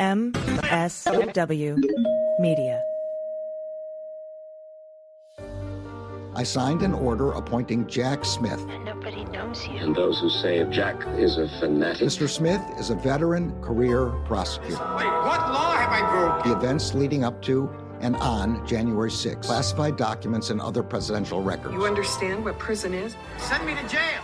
MSW Media. I signed an order appointing Jack Smith. And nobody knows you. And those who say Jack is a fanatic. Mr. Smith is a veteran career prosecutor. Wait, what law have I broken? The events leading up to and on January 6th, classified documents and other presidential records. You understand what prison is? Send me to jail.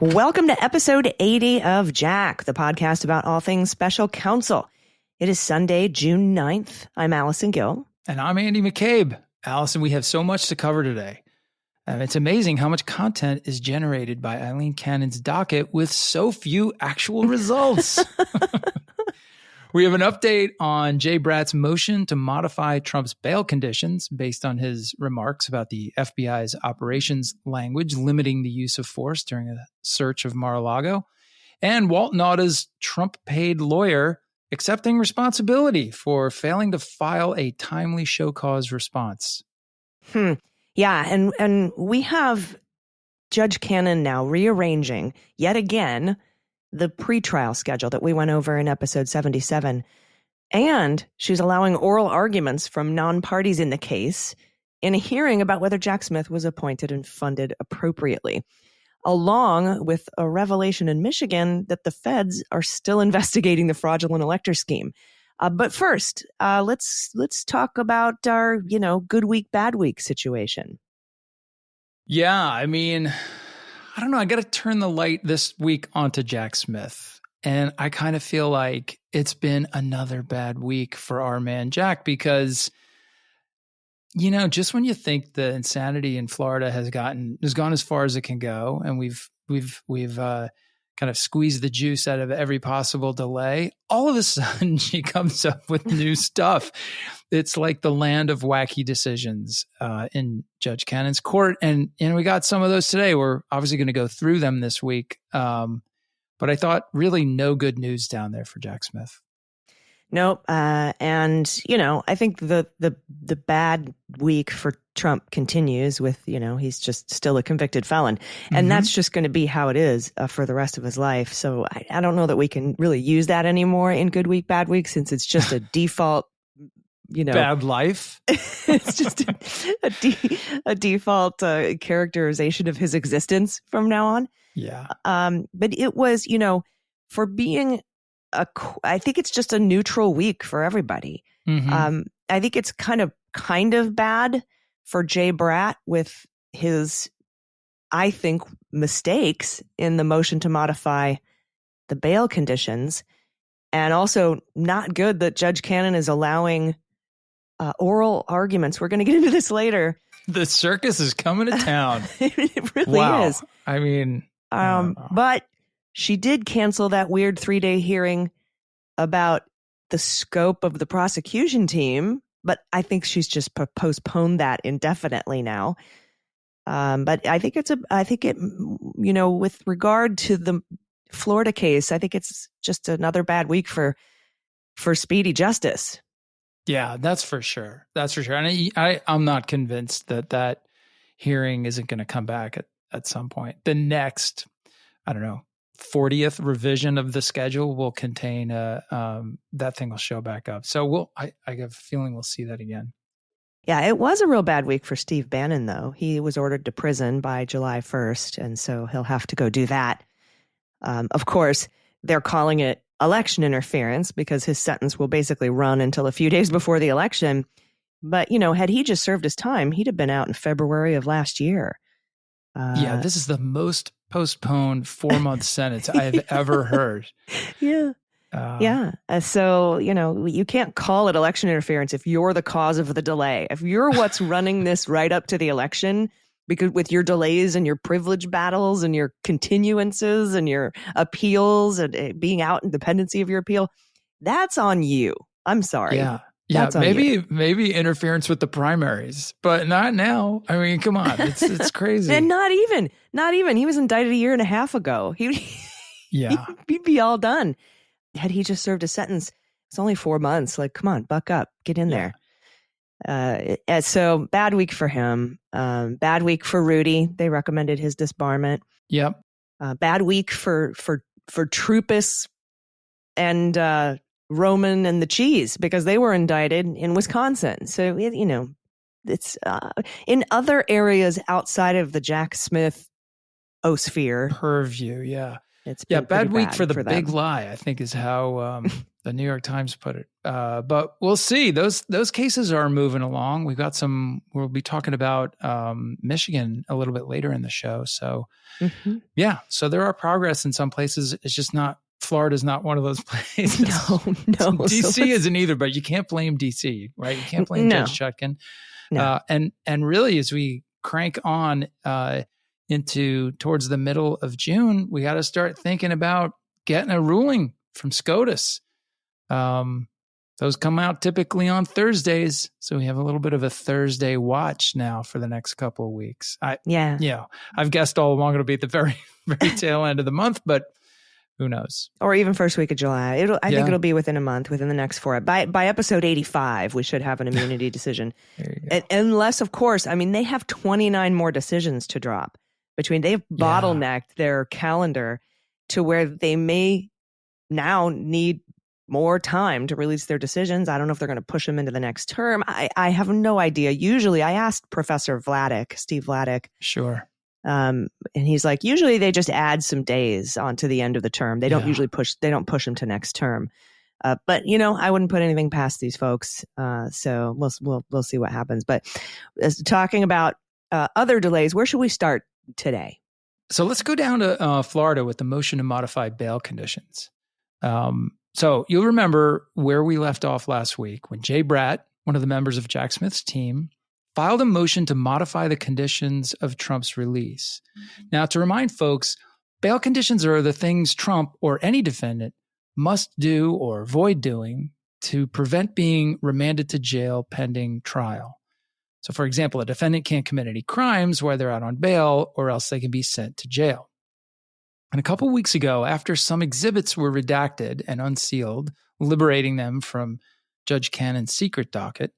Welcome to episode 80 of Jack, the podcast about all things special counsel. It is Sunday, June 9th. I'm Allison Gill. And I'm Andy McCabe. Allison, we have so much to cover today. It's amazing how much content is generated by Eileen Cannon's docket with so few actual results. We have an update on Jay Bratt's motion to modify Trump's bail conditions based on his remarks about the FBI's operations language limiting the use of force during a search of Mar-a-Lago, and Walt Nauta's Trump-paid lawyer accepting responsibility for failing to file a timely show cause response. Yeah, and we have Judge Cannon now rearranging yet again the pretrial schedule that we went over in episode 77. And she's allowing oral arguments from non-parties in the case in a hearing about whether Jack Smith was appointed and funded appropriately, along with a revelation in Michigan that the feds are still investigating the fraudulent elector scheme. But first, let's talk about our, good week, bad week situation. Yeah, I mean, I don't know. I got to turn the light this week onto Jack Smith. And I kind of feel like it's been another bad week for our man Jack because, just when you think the insanity in Florida has gone as far as it can go, and we've kind of squeezed the juice out of every possible delay, all of a sudden she comes up with new stuff. It's like the land of wacky decisions in Judge Cannon's court. And we got some of those today. We're obviously going to go through them this week. But I thought really no good news down there for Jack Smith. Nope. And, I think the bad week for Trump continues with, he's just still a convicted felon. And that's just going to be how it is for the rest of his life. So I don't know that we can really use that anymore in good week, bad week, since it's just a default, bad life. It's just a default characterization of his existence from now on. Yeah. But it was, for being I think it's just a neutral week for everybody. I think it's kind of bad for Jay Bratt with his, I think, mistakes in the motion to modify the bail conditions, and also not good that Judge Cannon is allowing oral arguments. We're going to get into this later. The circus is coming to town. It really is. I mean, but she did cancel that weird 3-day hearing about the scope of the prosecution team, but I think she's just postponed that indefinitely now. But I think with regard to the Florida case, I think it's just another bad week for speedy justice. Yeah, that's for sure. That's for sure. And I'm not convinced that hearing isn't going to come back at some point. The next, 40th revision of the schedule will contain that thing will show back up. So I have a feeling we'll see that again. Yeah, it was a real bad week for Steve Bannon, though. He was ordered to prison by July 1st, and so he'll have to go do that. Of course, they're calling it election interference because his sentence will basically run until a few days before the election. But, had he just served his time, he'd have been out in February of last year. Yeah, this is the most postponed 4-month sentence I've ever heard. Yeah. So, you can't call it election interference if you're the cause of the delay. If you're what's running this right up to the election, because with your delays and your privilege battles and your continuances and your appeals and being out in dependency of your appeal, that's on you. I'm sorry. Yeah. Yeah, maybe interference with the primaries, but not now. I mean, come on, it's crazy. And not even. He was indicted a year and a half ago. He'd be all done had he just served a sentence. It's only 4 months. Like, come on, buck up, get in there. So bad week for him. Bad week for Rudy. They recommended his disbarment. Yep. Bad week for Troopus and Roman and the Cheese, because they were indicted in Wisconsin. So, it's in other areas outside of the Jack Smith sphere. Purview, yeah. It's bad week for the them. big lie, I think is how the New York Times put it. But we'll see. Those cases are moving along. We'll be talking about Michigan a little bit later in the show. So, so there are progress in some places. It's just not, Florida's not one of those places. No. DC isn't either, but you can't blame DC, right? You can't blame Judge Chutkin. No. And really, as we crank on towards the middle of June, we got to start thinking about getting a ruling from SCOTUS. Those come out typically on Thursdays, so we have a little bit of a Thursday watch now for the next couple of weeks. I've guessed all along it'll be at the very, very tail end of the month, but who knows? Or even first week of July. I think it'll be within a month, within the next 4. By episode 85, we should have an immunity decision. There you go. Unless, of course, they have 29 more decisions to drop. They've bottlenecked their calendar to where they may now need more time to release their decisions. I don't know if they're going to push them into the next term. I have no idea. Usually, I asked Professor Steve Vladeck. Sure. And he's like, usually they just add some days onto the end of the term. They don't usually push them to next term. But I wouldn't put anything past these folks. So we'll see what happens. But talking about other delays, where should we start today? So let's go down to Florida with the motion to modify bail conditions. So you'll remember where we left off last week when Jay Bratt, one of the members of Jack Smith's team, filed a motion to modify the conditions of Trump's release. Now, to remind folks, bail conditions are the things Trump or any defendant must do or avoid doing to prevent being remanded to jail pending trial. So, for example, a defendant can't commit any crimes while they're out on bail, or else they can be sent to jail. And a couple weeks ago, after some exhibits were redacted and unsealed, liberating them from Judge Cannon's secret docket,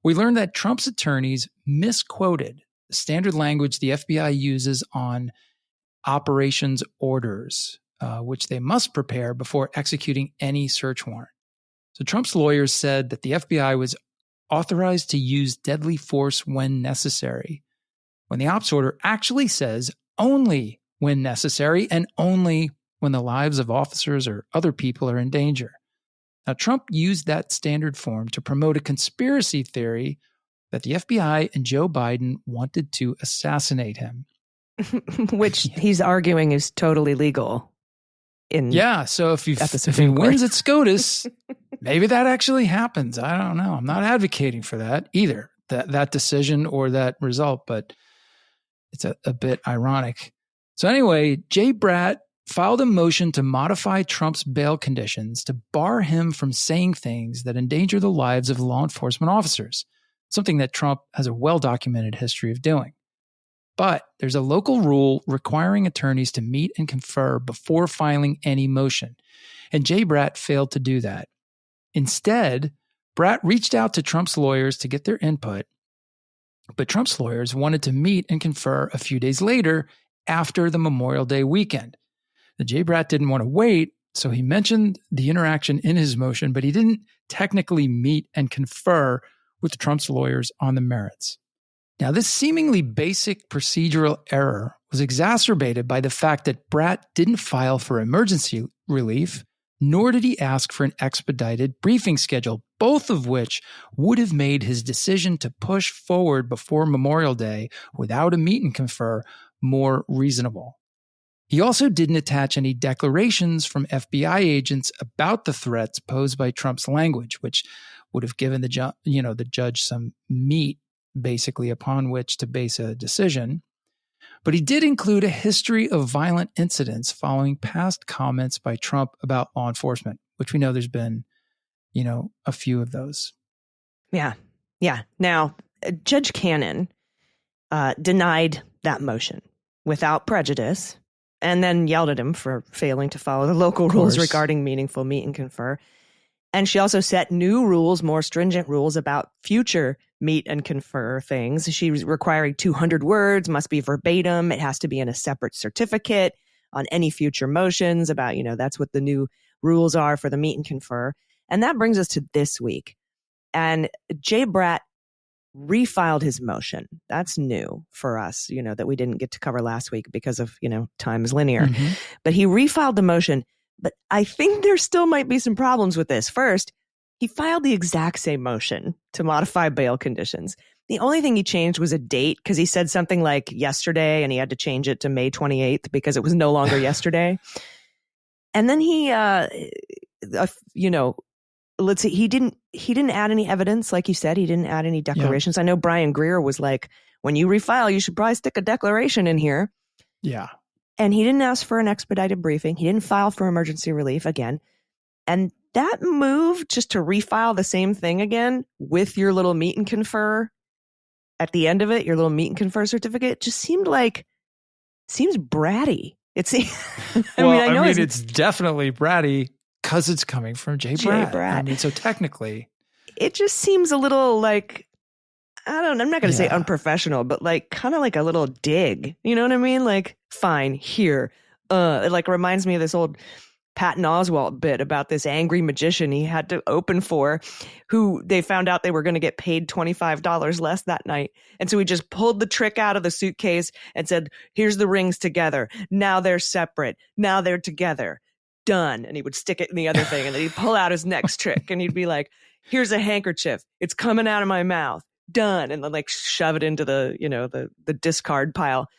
we learned that Trump's attorneys misquoted the standard language the FBI uses on operations orders, which they must prepare before executing any search warrant. So Trump's lawyers said that the FBI was authorized to use deadly force when necessary, when the ops order actually says only when necessary and only when the lives of officers or other people are in danger. Now, Trump used that standard form to promote a conspiracy theory that the FBI and Joe Biden wanted to assassinate him. Which he's arguing is totally legal. So if he wins at SCOTUS, maybe that actually happens. I don't know. I'm not advocating for that either, that decision or that result, but it's a bit ironic. So anyway, Jay Bratt filed a motion to modify Trump's bail conditions to bar him from saying things that endanger the lives of law enforcement officers, something that Trump has a well-documented history of doing. But there's a local rule requiring attorneys to meet and confer before filing any motion, and Jay Bratt failed to do that. Instead, Bratt reached out to Trump's lawyers to get their input, but Trump's lawyers wanted to meet and confer a few days later after the Memorial Day weekend. The Jay Bratt didn't want to wait, so he mentioned the interaction in his motion, but he didn't technically meet and confer with Trump's lawyers on the merits. Now, this seemingly basic procedural error was exacerbated by the fact that Bratt didn't file for emergency relief, nor did he ask for an expedited briefing schedule, both of which would have made his decision to push forward before Memorial Day without a meet and confer more reasonable. He also didn't attach any declarations from FBI agents about the threats posed by Trump's language, which would have given the judge some meat, basically, upon which to base a decision. But he did include a history of violent incidents following past comments by Trump about law enforcement, which we know there's been, a few of those. Yeah. Now, Judge Cannon denied that motion without prejudice, and then yelled at him for failing to follow the local rules regarding meaningful meet and confer. And she also set new rules, more stringent rules about future meet and confer things. She was requiring 200 words, must be verbatim. It has to be in a separate certificate on any future motions about, that's what the new rules are for the meet and confer. And that brings us to this week. And Jay Bratt refiled his motion. That's new for us, that we didn't get to cover last week because of, time is linear. Mm-hmm. But he refiled the motion. But I think there still might be some problems with this. First, he filed the exact same motion to modify bail conditions. The only thing he changed was a date, because he said something like yesterday and he had to change it to May 28th because it was no longer yesterday. And then he, let's see, he didn't add any evidence. Like you said, he didn't add any declarations. Yeah. I know Brian Greer was like, when you refile, you should probably stick a declaration in here. Yeah. And he didn't ask for an expedited briefing. He didn't file for emergency relief again. And that move just to refile the same thing again with your little meet and confer at the end of it, your little meet and confer certificate, just seems bratty. It's, I know it's definitely bratty because it's coming from Jay Bratt. I mean, so technically, it just seems a little like, I'm not going to say unprofessional, but like kind of like a little dig. You know what I mean? Like, fine, here. It like reminds me of this old Patton Oswalt bit about this angry magician he had to open for, who they found out they were going to get paid $25 less that night. And so he just pulled the trick out of the suitcase and said, here's the rings together. Now they're separate. Now they're together. Done. And he would stick it in the other thing. And then he'd pull out his next trick and he'd be like, here's a handkerchief. It's coming out of my mouth. Done. And then like shove it into the discard pile.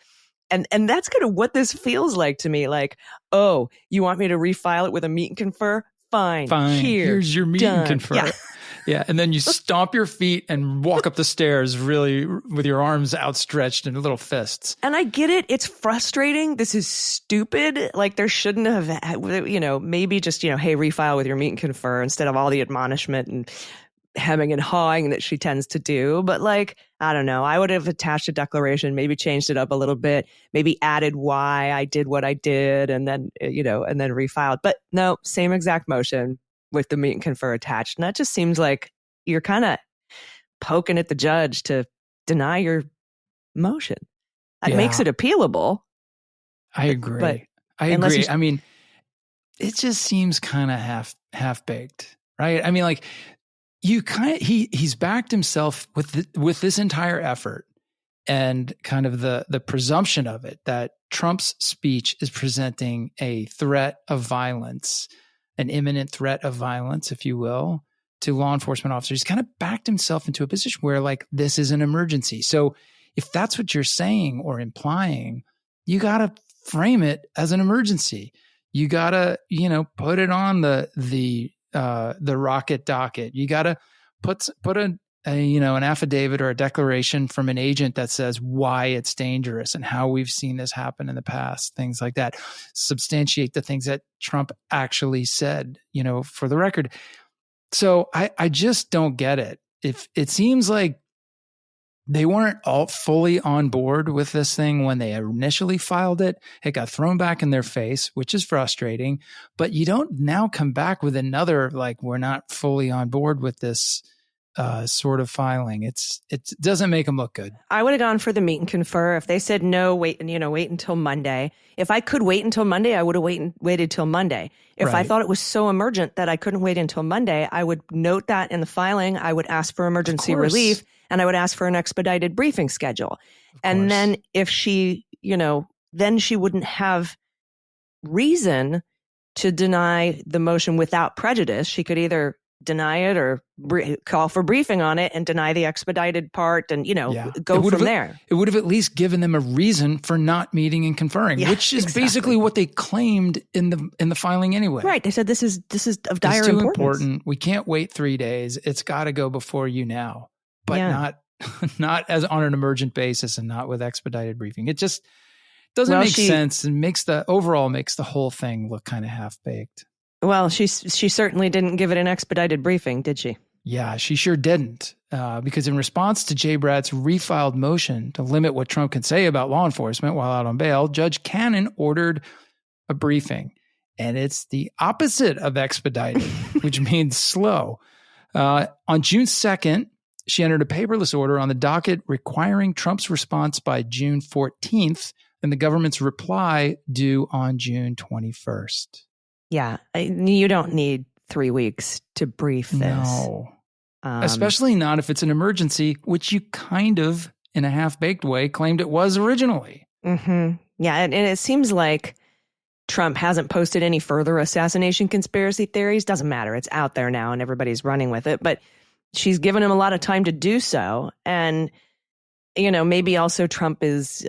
And that's kind of what this feels like to me. Like, oh, you want me to refile it with a meet and confer? Fine. Here's your meet and confer. Yeah. Yeah. And then you stomp your feet and walk up the stairs really with your arms outstretched and little fists. And I get it. It's frustrating. This is stupid. Like there shouldn't have, maybe just, hey, refile with your meet and confer instead of all the admonishment and hemming and hawing that she tends to do. But like, I don't know, I would have attached a declaration, maybe changed it up a little bit, maybe added why I did what I did, and then, and then refiled. But no, same exact motion with the meet and confer attached. And that just seems like you're kind of poking at the judge to deny your motion. That makes it appealable. I agree. But I agree. I mean, it just seems kind of half baked, right? I mean, like, he's backed himself with this entire effort and kind of the presumption of it that Trump's speech is presenting a threat of violence, an imminent threat of violence, if you will, to law enforcement officers. He's kind of backed himself into a position where like this is an emergency. So if that's what you're saying or implying, you got to frame it as an emergency. You got to, put it on the rocket docket. You got to put an affidavit or a declaration from an agent that says why it's dangerous and how we've seen this happen in the past, things like that. Substantiate the things that Trump actually said, for the record. So I just don't get it. If it seems like they weren't all fully on board with this thing when they initially filed it. It got thrown back in their face, which is frustrating. But you don't now come back with another, like, we're not fully on board with this sort of filing. It doesn't make them look good. I would have gone for the meet and confer. If they said no, wait until Monday. If I could wait until Monday, I would have waited till Monday. If I thought it was so emergent that I couldn't wait until Monday, I would note that in the filing. I would ask for emergency relief. And I would ask for an expedited briefing schedule. And then if she, then she wouldn't have reason to deny the motion without prejudice. She could either deny it or call for briefing on it and deny the expedited part and, go from there. It would have at least given them a reason for not meeting and conferring, which is basically what they claimed in the filing anyway. Right. They said this is of dire importance. It's too important. We can't wait 3 days. It's got to go before you now. But not as on an emergent basis and not with expedited briefing. It just doesn't make sense and makes the whole thing look kind of half-baked. Well, she certainly didn't give it an expedited briefing, did she? Yeah, she sure didn't. Because in response to Jay Bratt's refiled motion to limit what Trump can say about law enforcement while out on bail, Judge Cannon ordered a briefing. and it's the opposite of expedited, which means slow. On June 2nd, she entered a paperless order on the docket requiring Trump's response by June 14th and the government's reply due on June 21st. Yeah, you don't need 3 weeks to brief this. No. Especially not if it's an emergency, which you kind of, in a half-baked way, claimed it was originally. Mm-hmm. Yeah, and it seems like Trump hasn't posted any further assassination conspiracy theories. Doesn't matter. It's out there now and everybody's running with it. But she's given him a lot of time to do so. And, maybe also Trump is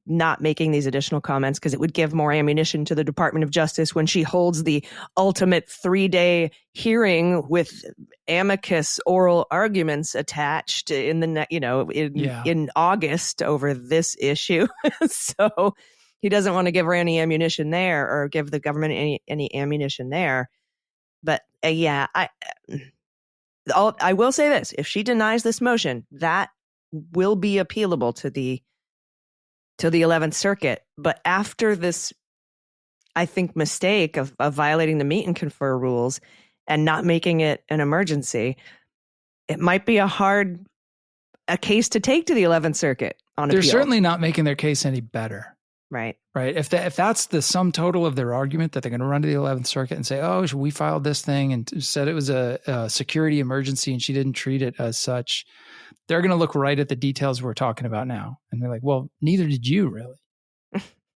not making these additional comments because it would give more ammunition to the Department of Justice when she holds the ultimate 3-day hearing with amicus oral arguments attached in in August over this issue. So he doesn't want to give her any ammunition there or give the government any ammunition there. But I will say this. If she denies this motion, that will be appealable to the 11th Circuit. But after this, I think, mistake of violating the meet and confer rules and not making it an emergency, it might be a case to take to the 11th Circuit on appeal. They're certainly not making their case any better. Right. If that's the sum total of their argument, that they're going to run to the 11th Circuit and say, oh, we filed this thing and said it was a security emergency and she didn't treat it as such, they're going to look right at the details we're talking about now. And they're like, well, neither did you really.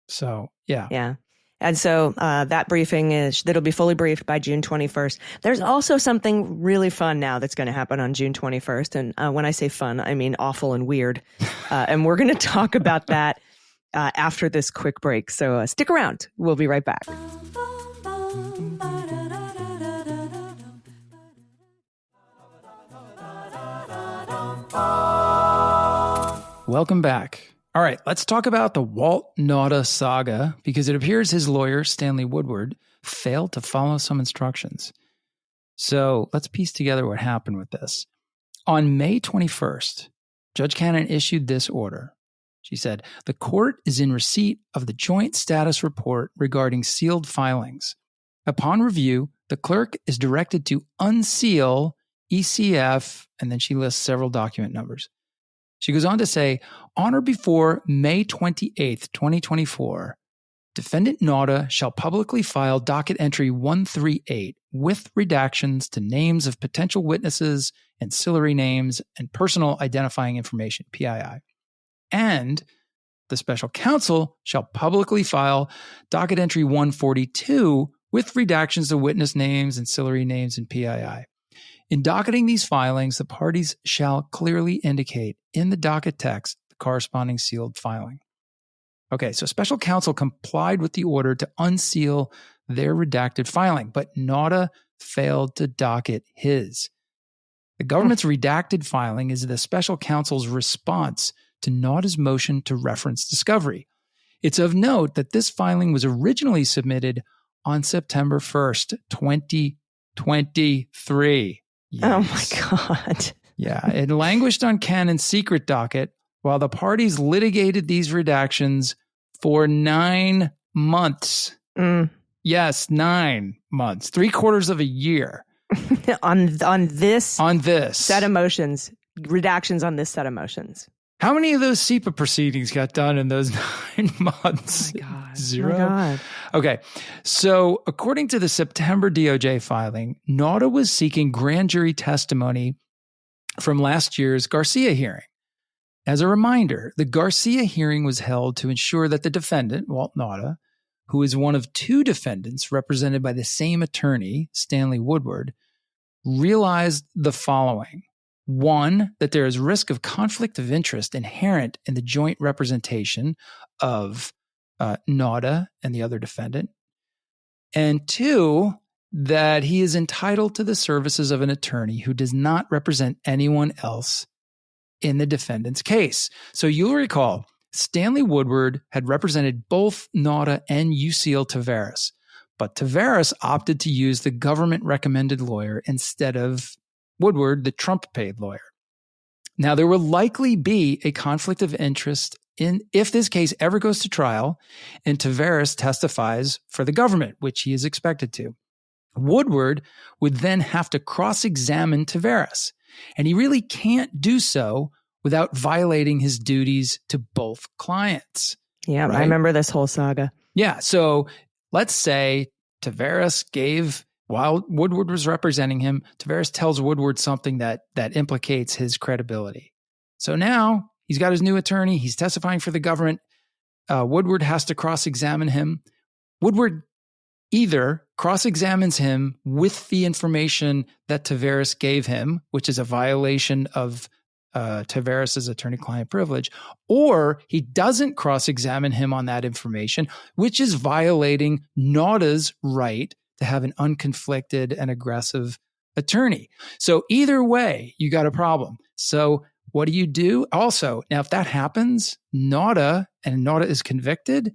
So, yeah. Yeah. And so that briefing that'll be fully briefed by June 21st. There's also something really fun now that's going to happen on June 21st. And when I say fun, I mean awful and weird. And we're going to talk about that after this quick break. So stick around. We'll be right back. Welcome back. All right, let's talk about the Walt Nauta saga, because it appears his lawyer, Stanley Woodward, failed to follow some instructions. So let's piece together what happened with this. On May 21st, Judge Cannon issued this order. She said, the court is in receipt of the joint status report regarding sealed filings. Upon review, the clerk is directed to unseal ECF, and then she lists several document numbers. She goes on to say, on or before May 28th, 2024, Defendant Nauta shall publicly file docket entry 138 with redactions to names of potential witnesses, ancillary names, and personal identifying information, PII. And the special counsel shall publicly file docket entry 142 with redactions to witness names, ancillary names, and PII. In docketing these filings, the parties shall clearly indicate in the docket text the corresponding sealed filing. Okay, so special counsel complied with the order to unseal their redacted filing, but Nauta failed to docket his. The government's redacted filing is the special counsel's response to Nauta's motion to reference discovery. It's of note that this filing was originally submitted on September 1st, 2023. Yes. Oh my God. Yeah, it languished on Cannon's secret docket while the parties litigated these redactions for 9 months. Yes, 9 months, 3/4 of a year. on this set of motions, redactions on this set of motions. How many of those SEPA proceedings got done in those 9 months? Oh my God. 0? Oh my God. Okay. So according to the September DOJ filing, Nauta was seeking grand jury testimony from last year's Garcia hearing. As a reminder, the Garcia hearing was held to ensure that the defendant, Walt Nauta, who is one of 2 defendants represented by the same attorney, Stanley Woodward, realized the following. 1, that there is risk of conflict of interest inherent in the joint representation of Nauta and the other defendant. And 2, that he is entitled to the services of an attorney who does not represent anyone else in the defendant's case. So you'll recall, Stanley Woodward had represented both Nauta and Yuscil Taveras, but Taveras opted to use the government-recommended lawyer instead of Woodward, the Trump-paid lawyer. Now, there will likely be a conflict of interest if this case ever goes to trial and Tavares testifies for the government, which he is expected to, Woodward would then have to cross-examine Tavares. And he really can't do so without violating his duties to both clients. Yeah, right? I remember this whole saga. Yeah. So let's say Tavares while Woodward was representing him, Tavares tells Woodward something that implicates his credibility. So now he's got his new attorney. He's testifying for the government. Woodward has to cross-examine him. Woodward either cross-examines him with the information that Tavares gave him, which is a violation of Tavares' attorney-client privilege, or he doesn't cross-examine him on that information, which is violating Nauta's right to have an unconflicted and aggressive attorney. So either way, you got a problem. So what do you do? Also, now if that happens, Nauta is convicted,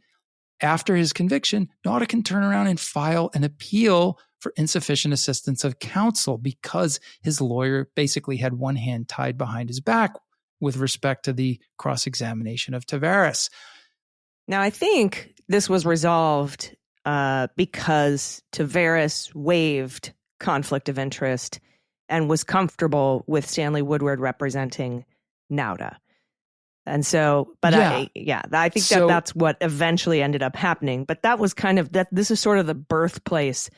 after his conviction, Nauta can turn around and file an appeal for insufficient assistance of counsel because his lawyer basically had one hand tied behind his back with respect to the cross-examination of Tavares. Now, I think this was resolved because Tavares waived conflict of interest and was comfortable with Stanley Woodward representing Nauta. And so, but I think that's what eventually ended up happening. But that was kind of that. This is sort of the birthplace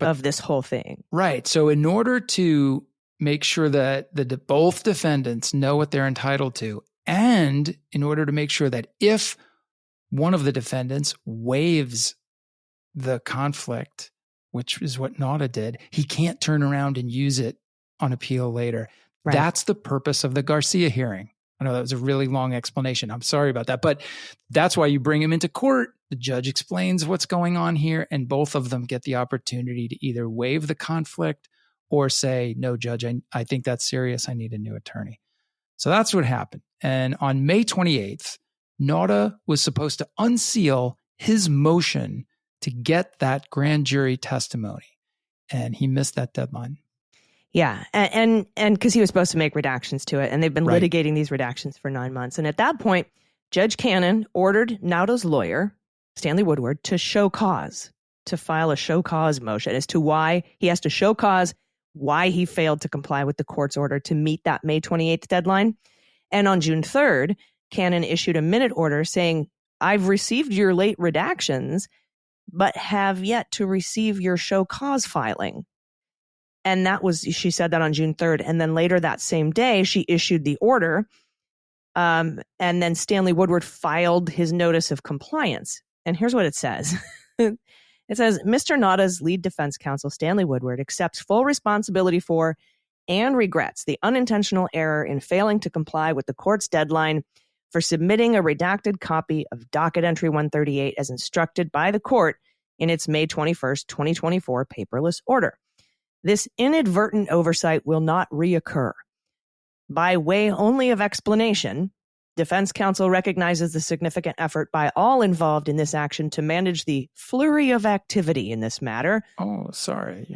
of this whole thing. Right. So in order to make sure that both defendants know what they're entitled to, and in order to make sure that if one of the defendants waives the conflict, which is what Nauta did, he can't turn around and use it on appeal later. Right. That's the purpose of the Garcia hearing. I know that was a really long explanation. I'm sorry about that. But that's why you bring him into court. The judge explains what's going on here, and both of them get the opportunity to either waive the conflict or say, no, judge, I think that's serious. I need a new attorney. So that's what happened. And on May 28th, Nauta was supposed to unseal his motion to get that grand jury testimony. And he missed that deadline. Yeah. And because he was supposed to make redactions to it, and they've been litigating these redactions for 9 months. And at that point, Judge Cannon ordered Nauta's lawyer, Stanley Woodward, to show cause, to file a show cause motion as to why he has to show cause, why he failed to comply with the court's order to meet that May 28th deadline. And on June 3rd, Cannon issued a minute order saying, I've received your late redactions, but have yet to receive your show cause filing. And she said that on June 3rd. And then later that same day, she issued the order. And then Stanley Woodward filed his notice of compliance. And here's what it says. It says, Mr. Nauta's lead defense counsel, Stanley Woodward, accepts full responsibility for and regrets the unintentional error in failing to comply with the court's deadline for submitting a redacted copy of docket entry 138 as instructed by the court in its May 21st, 2024 paperless order. This inadvertent oversight will not reoccur. By way only of explanation, defense counsel recognizes the significant effort by all involved in this action to manage the flurry of activity in this matter. Oh, sorry.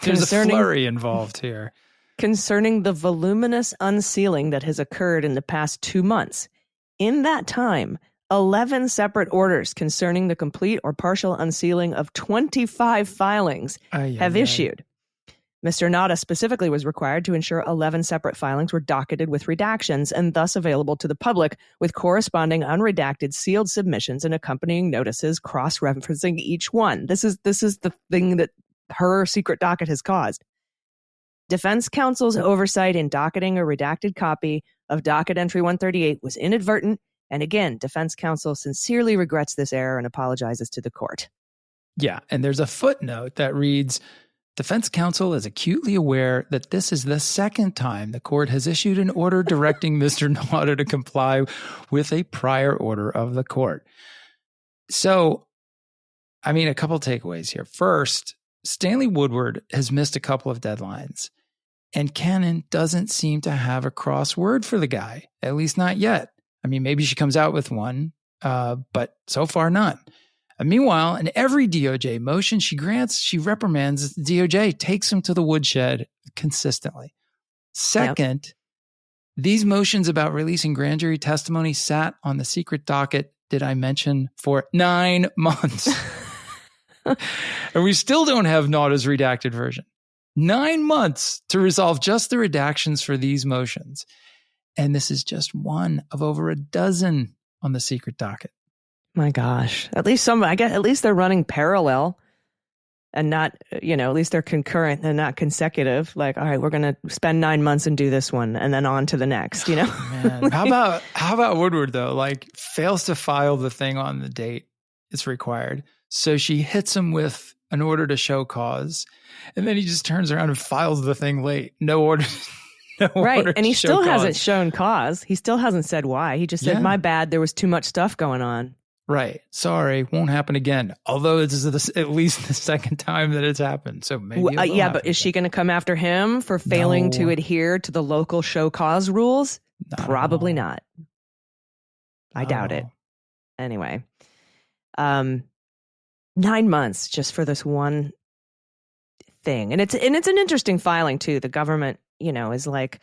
There's a flurry involved here. Concerning the voluminous unsealing that has occurred in the past 2 months. In that time, 11 separate orders concerning the complete or partial unsealing of 25 filings have issued. Mr. Nauta specifically was required to ensure 11 separate filings were docketed with redactions and thus available to the public with corresponding unredacted sealed submissions and accompanying notices cross-referencing each one. This is the thing that her secret docket has caused. Defense counsel's oversight in docketing a redacted copy of docket entry 138 was inadvertent, and again, defense counsel sincerely regrets this error and apologizes to the court. Yeah, and there's a footnote that reads, defense counsel is acutely aware that this is the second time the court has issued an order directing Mr. Nauta to comply with a prior order of the court. So, I mean, a couple takeaways here. First, Stanley Woodward has missed a couple of deadlines, and Cannon doesn't seem to have a cross word for the guy, at least not yet. I mean, maybe she comes out with one, but so far none. And meanwhile, in every DOJ motion she grants, she reprimands the DOJ, takes him to the woodshed consistently. Second, These motions about releasing grand jury testimony sat on the secret docket, did I mention, for 9 months. And we still don't have Nauta's redacted version. 9 months to resolve just the redactions for these motions. And this is just one of over a dozen on the secret docket. My gosh. At least at least they're running parallel and not, at least they're concurrent and not consecutive. Like, all right, we're going to spend 9 months and do this one and then on to the next, Man, how about Woodward though? Like fails to file the thing on the date it's required. So she hits him with an order to show cause. And then he just turns around and files the thing late. No order. Right. And he still hasn't shown cause. He still hasn't said why. He just said, my bad. There was too much stuff going on. Right. Sorry. Won't happen again. Although this is at least the second time that it's happened. So maybe. But is she going to come after him for failing to adhere to the local show cause rules? Probably not. I doubt it. Anyway. 9 months just for this one thing. And it's an interesting filing too. The government, is like,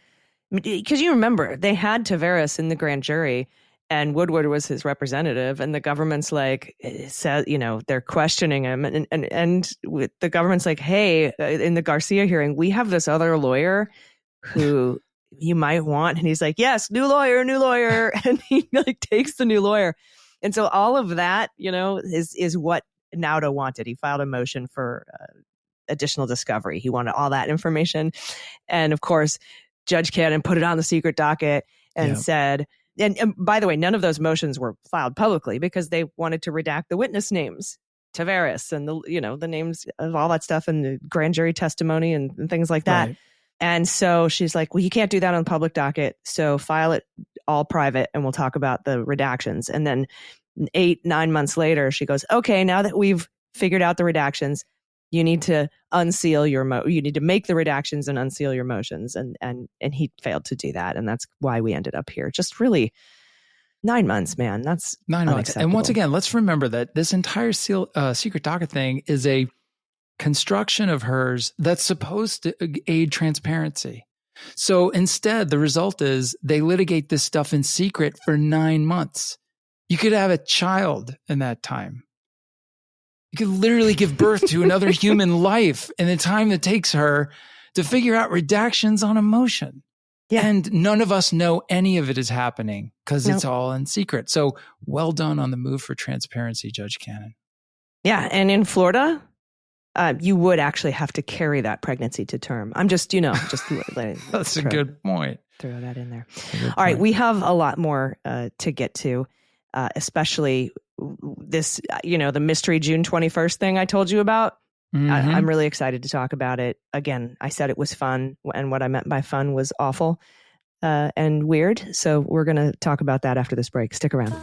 because you remember they had Taveras in the grand jury and Woodward was his representative, and the government's like, said, they're questioning him, and the government's like, hey, in the Garcia hearing, we have this other lawyer who you might want, and he's like, yes, new lawyer, and he like takes the new lawyer, and so all of that, is what Nauta wanted. He filed a motion for additional discovery. He wanted all that information. And of course, Judge Cannon put it on the secret docket and said, and by the way, none of those motions were filed publicly because they wanted to redact the witness names, Taveras and the names of all that stuff and the grand jury testimony and things like that. Right. And so she's like, well, you can't do that on the public docket. So file it all private and we'll talk about the redactions. And then 8-9 months later, she goes, okay, now that we've figured out the redactions, you need to unseal you need to make the redactions and unseal your motions. And he failed to do that. And that's why we ended up here. Just really 9 months, man. That's 9 months. And once again, let's remember that this entire secret docket thing is a construction of hers that's supposed to aid transparency. So instead, the result is they litigate this stuff in secret for 9 months. You could have a child in that time. You could literally give birth to another human life in the time it takes her to figure out redactions on a motion. Yeah. And none of us know any of it is happening because it's all in secret. So well done on the move for transparency, Judge Cannon. Yeah. And in Florida, you would actually have to carry that pregnancy to term. I'm just, that's a good point. Throw that in there. All right. We have a lot more to get to, especially this, the mystery June 21st thing I told you about. Mm-hmm. I'm really excited to talk about it. Again, I said it was fun, and what I meant by fun was awful and weird. So we're going to talk about that after this break. Stick around.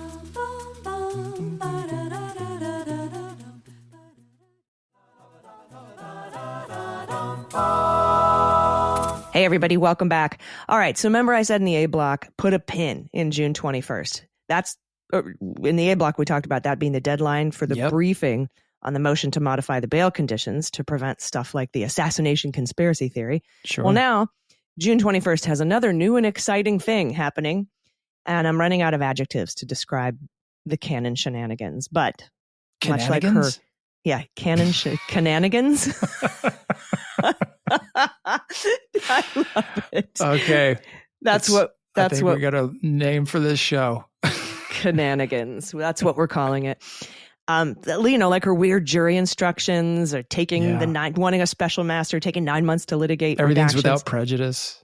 Hey, everybody. Welcome back. All right. So remember I said in the A block, put a pin in June 21st. That's in the A block. We talked about that being the deadline for the briefing on the motion to modify the bail conditions to prevent stuff like the assassination conspiracy theory. Sure. Well, now June 21st has another new and exciting thing happening, and I'm running out of adjectives to describe the Cannon shenanigans, but much like her, Cannonagans. I love it. Okay. That's what we got a name for this show. Cannonagans. That's what we're calling it. Like her weird jury instructions or taking wanting a special master, taking 9 months to litigate. Everything's redactions. Without prejudice.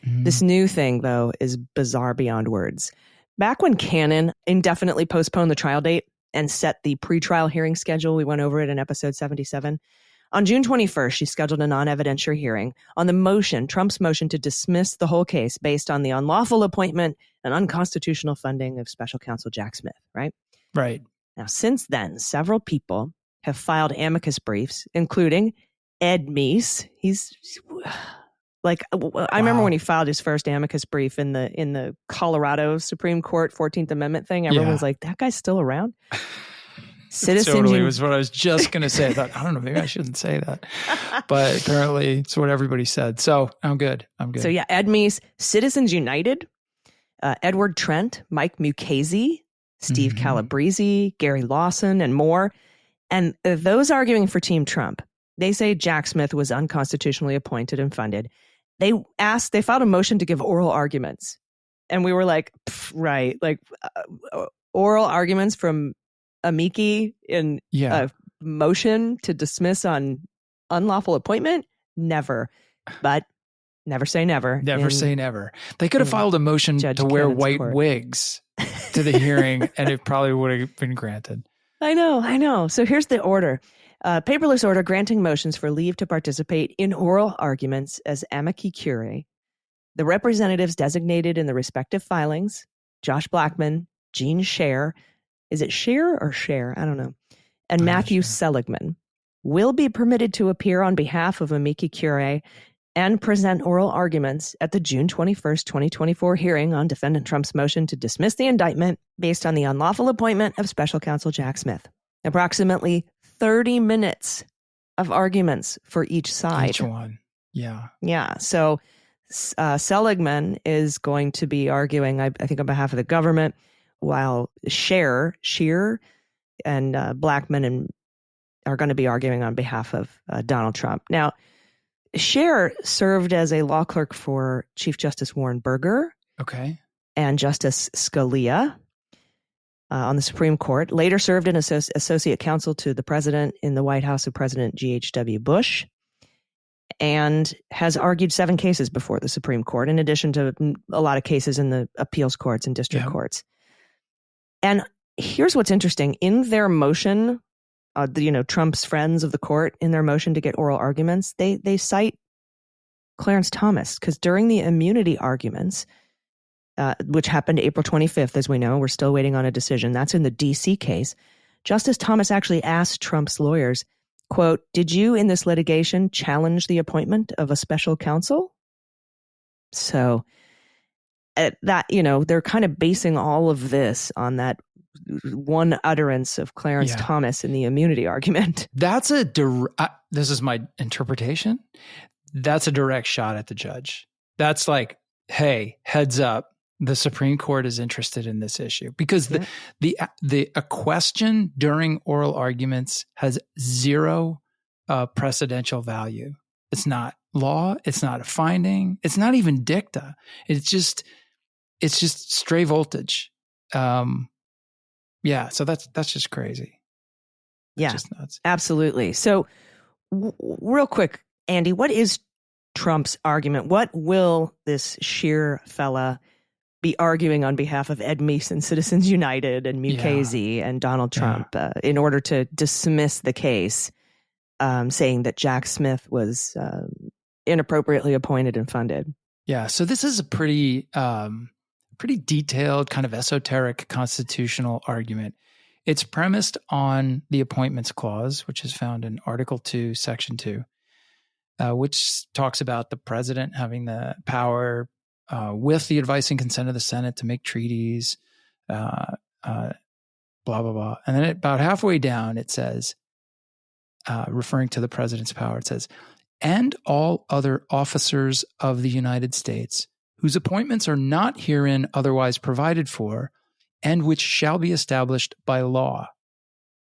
This new thing, though, is bizarre beyond words. Back when Cannon indefinitely postponed the trial date and set the pretrial hearing schedule, we went over it in episode 77. On June 21st, she scheduled a non-evidentiary hearing on the Trump's motion to dismiss the whole case based on the unlawful appointment and unconstitutional funding of special counsel Jack Smith, right? Right. Now, since then, several people have filed amicus briefs, including Ed Meese. He's like, I remember when he filed his first amicus brief in the Colorado Supreme Court 14th Amendment thing. Everyone's like, that guy's still around. Citizen Totally was what I was just going to say. I thought, I don't know, maybe I shouldn't say that. But apparently it's what everybody said. So I'm good. So yeah, Ed Meese, Citizens United, Edward Trent, Mike Mukasey, Steve Calabrese, Gary Lawson, and more. And those arguing for Team Trump, they say Jack Smith was unconstitutionally appointed and funded. They filed a motion to give oral arguments. And we were like, right, like oral arguments from amici in a motion to dismiss on unlawful appointment? Never. But never say never. Never say never. They could have filed a motion to wear white wigs to the hearing, and it probably would have been granted. I know. So here's the order. Paperless order granting motions for leave to participate in oral arguments as amici curiae. The representatives designated in the respective filings, Josh Blackman, Gene Scher, is it Scher or Scher? I don't know, and Matthew Seligman, will be permitted to appear on behalf of amici curiae and present oral arguments at the June 21st, 2024 hearing on defendant Trump's motion to dismiss the indictment based on the unlawful appointment of special counsel Jack Smith. Approximately 30 minutes of arguments for each side. Each one. Yeah. Yeah. So Seligman is going to be arguing, I think, on behalf of the government, while Scheer and Blackman are going to be arguing on behalf of Donald Trump. Now, Scheer served as a law clerk for Chief Justice Warren Burger and Justice Scalia on the Supreme Court. Later served as associate counsel to the president in the White House of President G.H.W. Bush, and has argued 7 cases before the Supreme Court, in addition to a lot of cases in the appeals courts and district courts. And here's what's interesting. In their motion, Trump's friends of the court, in their motion to get oral arguments, they cite Clarence Thomas, because during the immunity arguments, which happened April 25th, as we know, we're still waiting on a decision. That's in the D.C. case. Justice Thomas actually asked Trump's lawyers, quote, "Did you in this litigation challenge the appointment of a special counsel?" So that, they're kind of basing all of this on that one utterance of Clarence Thomas in the immunity argument. That's this is my interpretation. That's a direct shot at the judge. That's like, hey, heads up, the Supreme Court is interested in this issue, because a question during oral arguments has zero precedential value. It's not law. It's not a finding. It's not even dicta. It's just stray voltage. So that's just crazy. Yeah, just nuts. Absolutely. So real quick, Andy, what is Trump's argument? What will this Scheer fella be arguing on behalf of Ed Meese and Citizens United and Mukasey and Donald Trump in order to dismiss the case, saying that Jack Smith was inappropriately appointed and funded? Yeah. So this is a pretty detailed, kind of esoteric constitutional argument. It's premised on the Appointments Clause, which is found in Article 2, Section 2, which talks about the president having the power, with the advice and consent of the Senate, to make treaties, blah, blah, blah. And then about halfway down, it says, referring to the president's power, it says, "and all other officers of the United States whose appointments are not herein otherwise provided for, and which shall be established by law.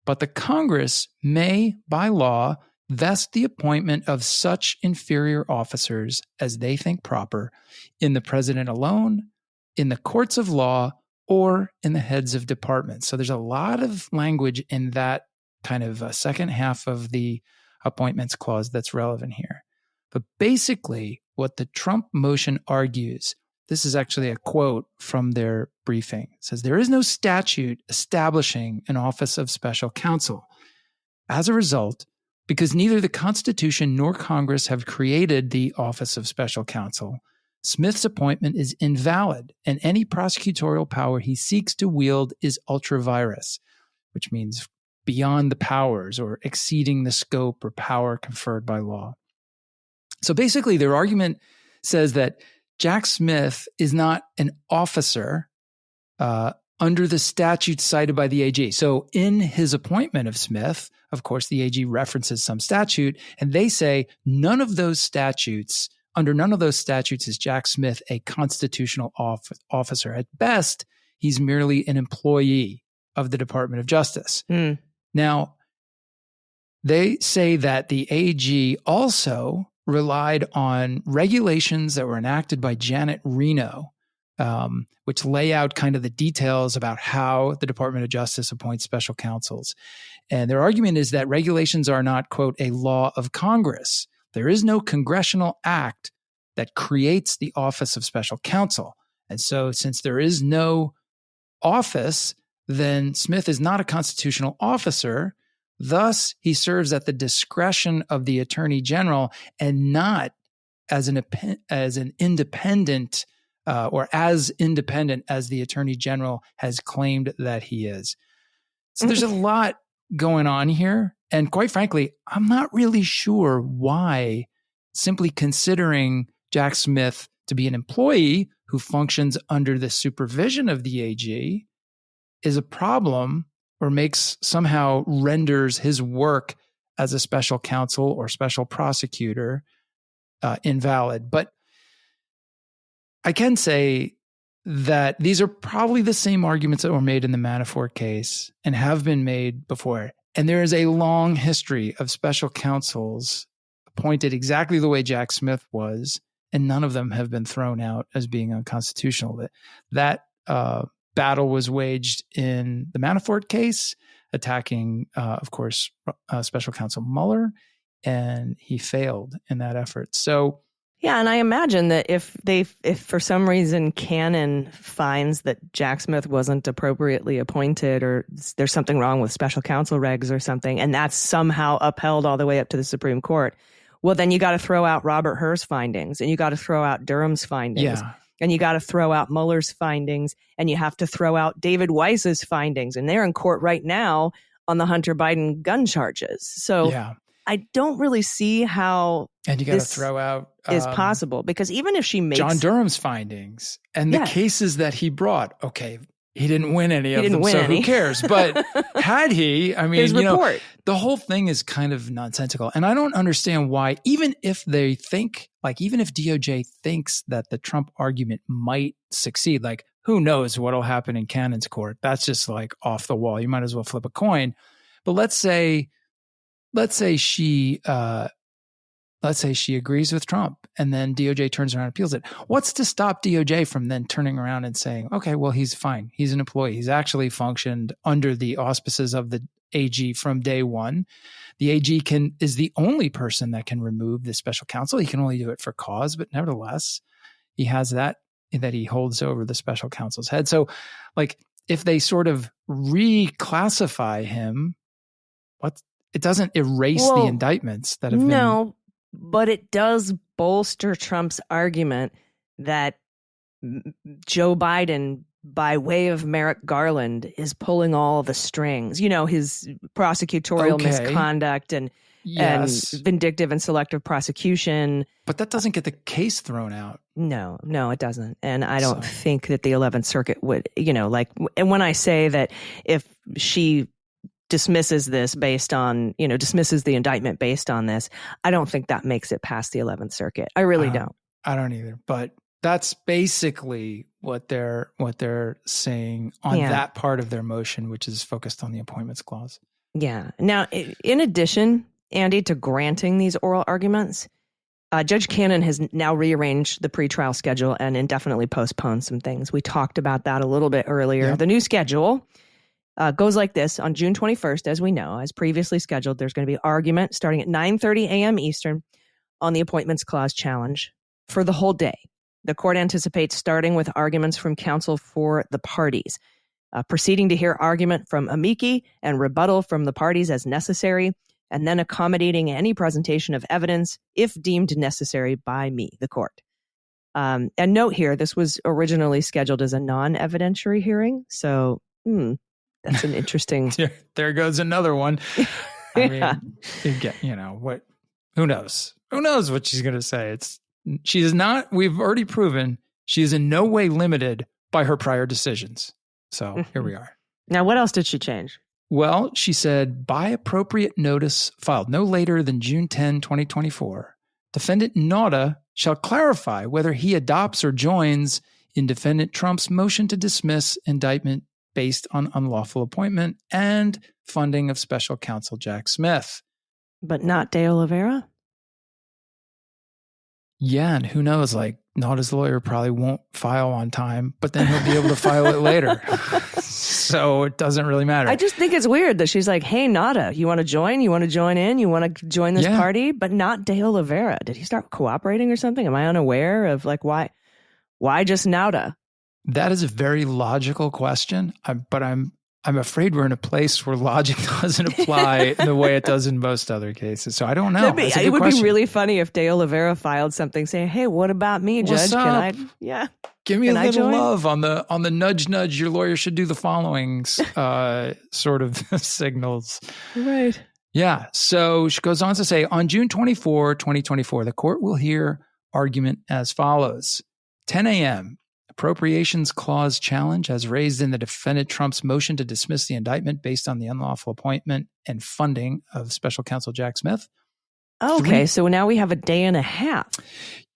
But the Congress may, by law, vest the appointment of such inferior officers as they think proper in the president alone, in the courts of law, or in the heads of departments." So there's a lot of language in that kind of second half of the Appointments Clause that's relevant here. But basically, what the Trump motion argues, this is actually a quote from their briefing. It says, "There is no statute establishing an office of special counsel. As a result, because neither the Constitution nor Congress have created the office of special counsel, Smith's appointment is invalid, and any prosecutorial power he seeks to wield is ultra vires," which means beyond the powers or exceeding the scope or power conferred by law. So basically, their argument says that Jack Smith is not an officer under the statute cited by the AG. So in his appointment of Smith, of course, the AG references some statute, and they say under none of those statutes is Jack Smith a constitutional officer. At best, he's merely an employee of the Department of Justice. Now, they say that the AG also relied on regulations that were enacted by Janet Reno, which lay out kind of the details about how the Department of Justice appoints special counsels. And their argument is that regulations are not, quote, a law of Congress. There is no congressional act that creates the office of special counsel. And so since there is no office, then Smith is not a constitutional officer. Thus, he serves at the discretion of the Attorney General and not as an independent or as independent as the Attorney General has claimed that he is. So there's a lot going on here. And quite frankly, I'm not really sure why simply considering Jack Smith to be an employee who functions under the supervision of the AG is a problem or somehow renders his work as a special counsel or special prosecutor invalid. But I can say that these are probably the same arguments that were made in the Manafort case and have been made before. And there is a long history of special counsels appointed exactly the way Jack Smith was, and none of them have been thrown out as being unconstitutional. That battle was waged in the Manafort case, attacking, of course, special counsel Mueller, and he failed in that effort. So, yeah, and I imagine that if for some reason Cannon finds that Jack Smith wasn't appropriately appointed, or there's something wrong with special counsel regs or something, and that's somehow upheld all the way up to the Supreme Court, well, then you got to throw out Robert Hur's findings, and you got to throw out Durham's findings, and you got to throw out Mueller's findings, and you have to throw out David Weiss's findings, and they're in court right now on the Hunter Biden gun charges. So I don't really see how and you got to throw out is possible, because even if she makes John Durham's findings and the cases that he brought, okay, he didn't win any of them, so who cares? But had he, I mean, the whole thing is kind of nonsensical. And I don't understand why, even if they think, even if DOJ thinks that the Trump argument might succeed, who knows what'll happen in Cannon's court? That's just off the wall. You might as well flip a coin. But let's say she agrees with Trump, and then DOJ turns around and appeals it. What's to stop DOJ from then turning around and saying, okay, well, he's fine. He's an employee. He's actually functioned under the auspices of the AG from day one. The AG is the only person that can remove the special counsel. He can only do it for cause, but nevertheless, he has that he holds over the special counsel's head. So, if they sort of reclassify him, it doesn't erase the indictments that have been. No, but it does bolster Trump's argument that Joe Biden, by way of Merrick Garland, is pulling all the strings. His prosecutorial misconduct and vindictive and selective prosecution. But that doesn't get the case thrown out. No, it doesn't. And I don't think that the 11th Circuit would, and when I say that if she dismisses this based on, dismisses the indictment based on this, I don't think that makes it past the 11th Circuit. I really don't. I don't either. But that's basically what they're saying on that part of their motion, which is focused on the appointments clause. Yeah. Now, in addition, Andy, to granting these oral arguments, Judge Cannon has now rearranged the pretrial schedule and indefinitely postponed some things. We talked about that a little bit earlier. Yep. The new schedule goes like this. On June 21st, as we know, as previously scheduled, there's going to be argument starting at 9:30 a.m. Eastern on the appointments clause challenge for the whole day. The court anticipates starting with arguments from counsel for the parties, proceeding to hear argument from amici and rebuttal from the parties as necessary, and then accommodating any presentation of evidence if deemed necessary by me, the court. And note here, this was originally scheduled as a non-evidentiary hearing, so that's an interesting. There goes another one. I mean, what? Who knows? Who knows what she's going to say? She is not. We've already proven she is in no way limited by her prior decisions. So here we are. Now, what else did she change? Well, she said, by appropriate notice filed no later than June 10, 2024, Defendant Nauta shall clarify whether he adopts or joins in Defendant Trump's motion to dismiss indictment based on unlawful appointment and funding of special counsel Jack Smith. But not De Oliveira? Yeah, and who knows, like, Nauta's lawyer probably won't file on time, but then he'll be able to file it later. So it doesn't really matter. I just think it's weird that she's like, hey, Nauta, you want to join? You want to join in? You want to join this party? But not De Oliveira. Did he start cooperating or something? Am I unaware of, like, why just Nauta? That is a very logical question, but I'm afraid we're in a place where logic doesn't apply the way it does in most other cases. So I don't know. It would be really funny if De Oliveira filed something saying, hey, what about me, Judge? What's up? Can I? Yeah. Give me a little join? love on the nudge, nudge. Your lawyer should do the following sort of signals. Right. Yeah. So she goes on to say, on June 24, 2024, the court will hear argument as follows. 10 a.m. Appropriations Clause challenge as raised in the defendant Trump's motion to dismiss the indictment based on the unlawful appointment and funding of special counsel Jack Smith. Okay. So now we have a day and a half.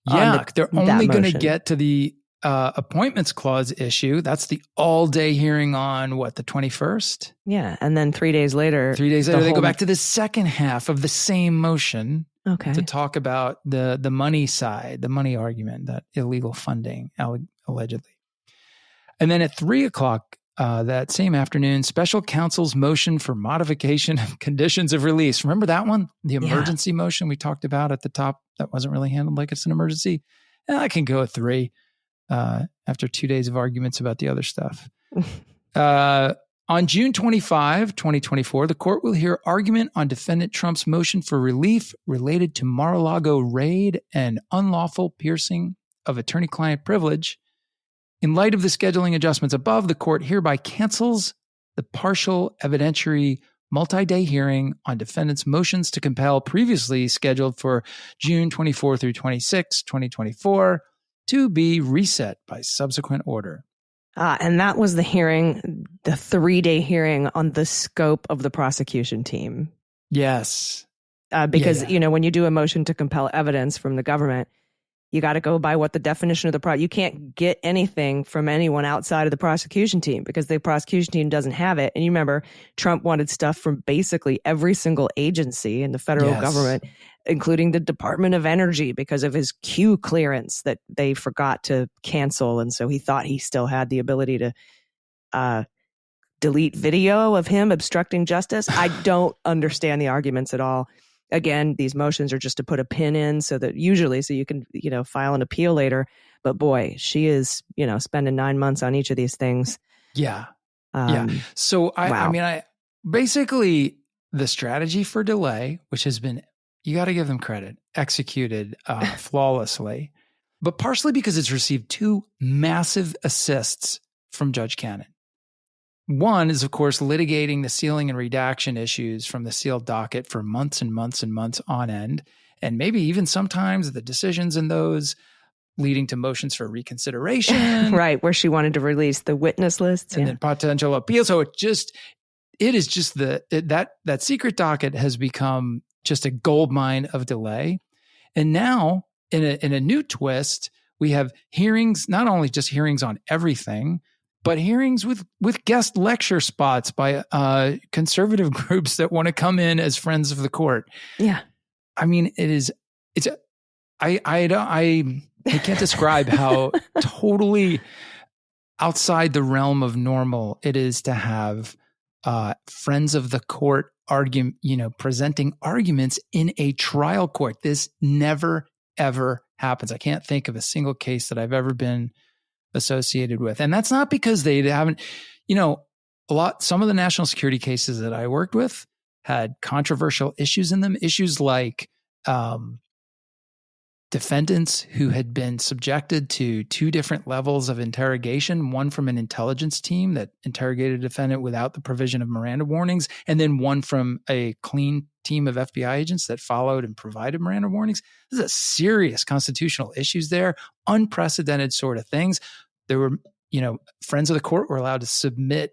Yeah. They're only going to get to the appointments clause issue. That's the all-day hearing on what, the 21st? Yeah, and then 3 days later, they go back to the second half of the same motion. Okay. To talk about the money side, the money argument, that illegal funding allegedly. And then at 3:00 that same afternoon, special counsel's motion for modification of conditions of release. Remember that one? The emergency motion we talked about at the top that wasn't really handled like it's an emergency. I can go at 3 after 2 days of arguments about the other stuff. On June 25, 2024, the court will hear argument on defendant Trump's motion for relief related to Mar-a-Lago raid and unlawful piercing of attorney-client privilege. In light of the scheduling adjustments above, the court hereby cancels the partial evidentiary multi-day hearing on defendant's motions to compel previously scheduled for June 24 through 26, 2024, to be reset by subsequent order. And that was the hearing, the 3-day hearing on the scope of the prosecution team. Yes. Because, when you do a motion to compel evidence from the government, you got to go by what the definition of you can't get anything from anyone outside of the prosecution team because the prosecution team doesn't have it. And you remember, Trump wanted stuff from basically every single agency in the federal government, including the Department of Energy, because of his Q clearance that they forgot to cancel. And so he thought he still had the ability to delete video of him obstructing justice. I don't understand the arguments at all. Again, these motions are just to put a pin in so you can, file an appeal later. But boy, she is, spending 9 months on each of these things. Yeah. So I basically the strategy for delay, which has been, you got to give them credit, executed flawlessly, but partially because it's received 2 massive assists from Judge Cannon. One is, of course, litigating the sealing and redaction issues from the sealed docket for months and months and months on end, and maybe even sometimes the decisions in those leading to motions for reconsideration. Right, where she wanted to release the witness lists. And then potential appeal. So it is just that secret docket has become just a goldmine of delay. And now in a new twist, we have hearings, not only just hearings on everything, but hearings with guest lecture spots by conservative groups that want to come in as friends of the court. Yeah. I mean, I can't describe how totally outside the realm of normal it is to have friends of the court presenting arguments in a trial court. This never, ever happens. I can't think of a single case that I've ever been associated with. And that's not because they haven't, some of the national security cases that I worked with had controversial issues in them, issues like defendants who had been subjected to 2 different levels of interrogation, one from an intelligence team that interrogated a defendant without the provision of Miranda warnings, and then one from a clean team of FBI agents that followed and provided Miranda warnings. This is a serious constitutional issues there, unprecedented sort of things. There were, friends of the court were allowed to submit,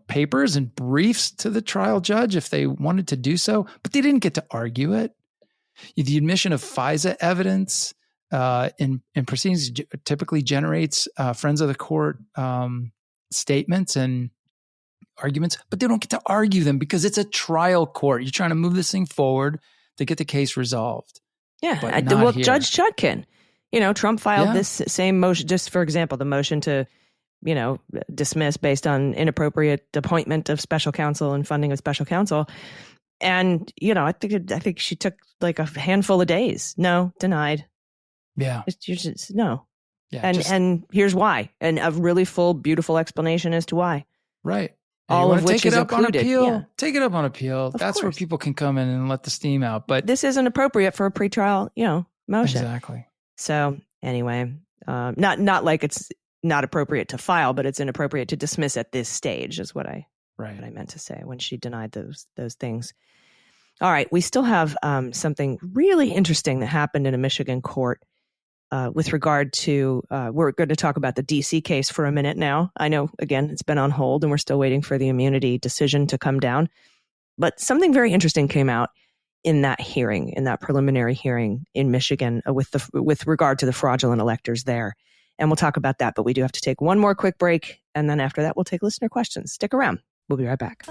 papers and briefs to the trial judge if they wanted to do so, but they didn't get to argue it. The admission of FISA evidence in proceedings typically generates friends of the court statements and arguments, but they don't get to argue them because it's a trial court. You're trying to move this thing forward to get the case resolved. Yeah. Well, Judge Chutkin, Trump filed this same motion, just for example, the motion to, dismiss based on inappropriate appointment of special counsel and funding of special counsel. And, I think she took like a handful of days. No, denied. Yeah. No. Yeah. And here's why. And a really full, beautiful explanation as to why. Right. All of which is included. Yeah. Take it up on appeal. That's where people can come in and let the steam out. But this isn't appropriate for a pretrial, motion. Exactly. So anyway, not like it's not appropriate to file, but it's inappropriate to dismiss at this stage is what I meant to say when she denied those things. All right. We still have something really interesting that happened in a Michigan court with regard to, we're going to talk about the DC case for a minute now. I know, again, it's been on hold and we're still waiting for the immunity decision to come down. But something very interesting came out in that hearing, in that preliminary hearing in Michigan with regard to the fraudulent electors there. And we'll talk about that, but we do have to take one more quick break. And then after that, we'll take listener questions. Stick around. We'll be right back.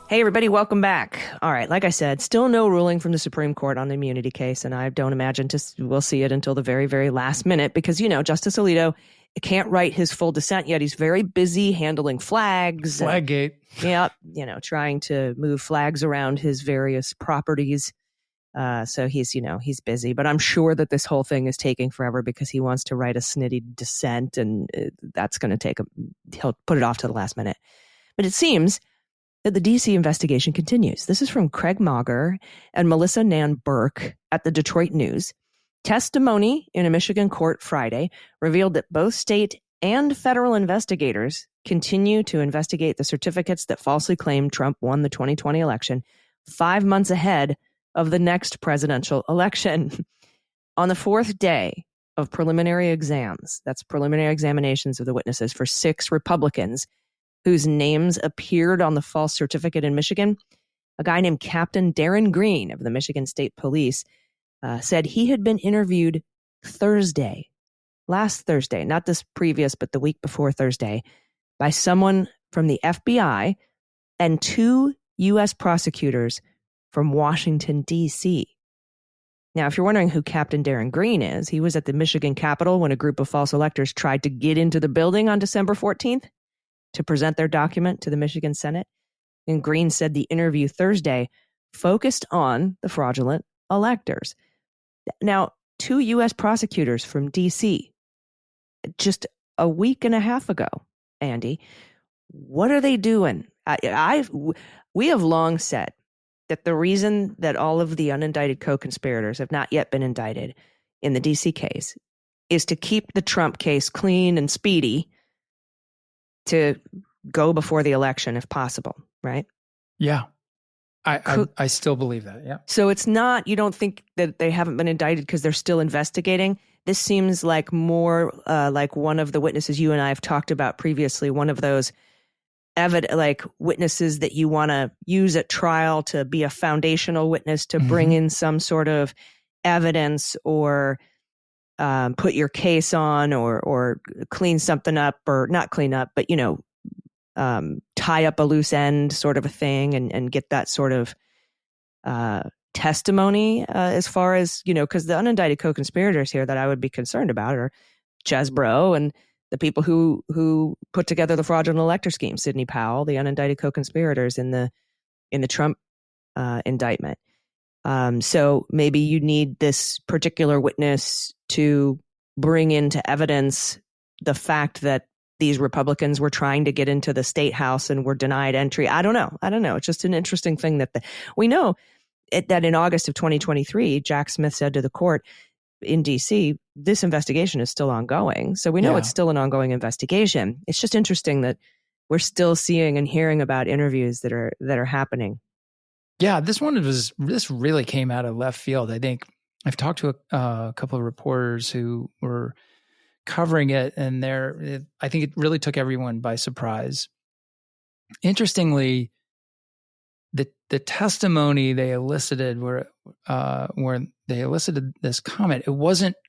Hey, everybody, welcome back. All right, like I said, still no ruling from the Supreme Court on the immunity case, and I don't imagine we'll see it until the very, very last minute because, Justice Alito can't write his full dissent yet. He's very busy handling flags. Flaggate. Yeah, trying to move flags around his various properties. So he's busy, but I'm sure that this whole thing is taking forever because he wants to write a snitty dissent, and that's going to he'll put it off to the last minute. But it seems that the DC investigation continues. This is from Craig Mauger and Melissa Nan Burke at the Detroit News. Testimony in a Michigan court Friday revealed that both state and federal investigators continue to investigate the certificates that falsely claim Trump won the 2020 election 5 months ahead of the next presidential election. On the fourth day of preliminary exams, that's preliminary examinations of the witnesses for 6 Republicans whose names appeared on the false certificate in Michigan, a guy named Captain Darren Green of the Michigan State Police said he had been interviewed last Thursday, not this previous, but the week before Thursday, by someone from the FBI and 2 U.S. prosecutors from Washington, D.C. Now, if you're wondering who Captain Darren Green is, he was at the Michigan Capitol when a group of false electors tried to get into the building on December 14th to present their document to the Michigan Senate. And Green said the interview Thursday focused on the fraudulent electors. Now, 2 U.S. prosecutors from D.C. just a week and a half ago, Andy, what are they doing? We have long said that the reason that all of the unindicted co-conspirators have not yet been indicted in the D.C. case is to keep the Trump case clean and speedy to go before the election if possible, right? Yeah. I still believe that, yeah. So it's not, you don't think that they haven't been indicted because they're still investigating? This seems like more like one of the witnesses you and I have talked about previously, one of those witnesses that you want to use at trial to be a foundational witness to bring in some sort of evidence or put your case on or clean something up, or not clean up, but, tie up a loose end sort of a thing and get that sort of testimony as far as, because the unindicted co-conspirators here that I would be concerned about are Chesbro and the people who put together the fraudulent elector scheme, Sidney Powell, the unindicted co-conspirators in the Trump indictment. So maybe you need this particular witness to bring into evidence the fact that these Republicans were trying to get into the state house and were denied entry. I don't know. It's just an interesting thing that we know that in August of 2023, Jack Smith said to the court in D.C., this investigation is still ongoing. So we know it's still an ongoing investigation. It's just interesting that we're still seeing and hearing about interviews that are happening. Yeah, this really came out of left field. I think I've talked to a couple of reporters who were covering it, and I think it really took everyone by surprise. Interestingly, the testimony they elicited where they elicited this comment,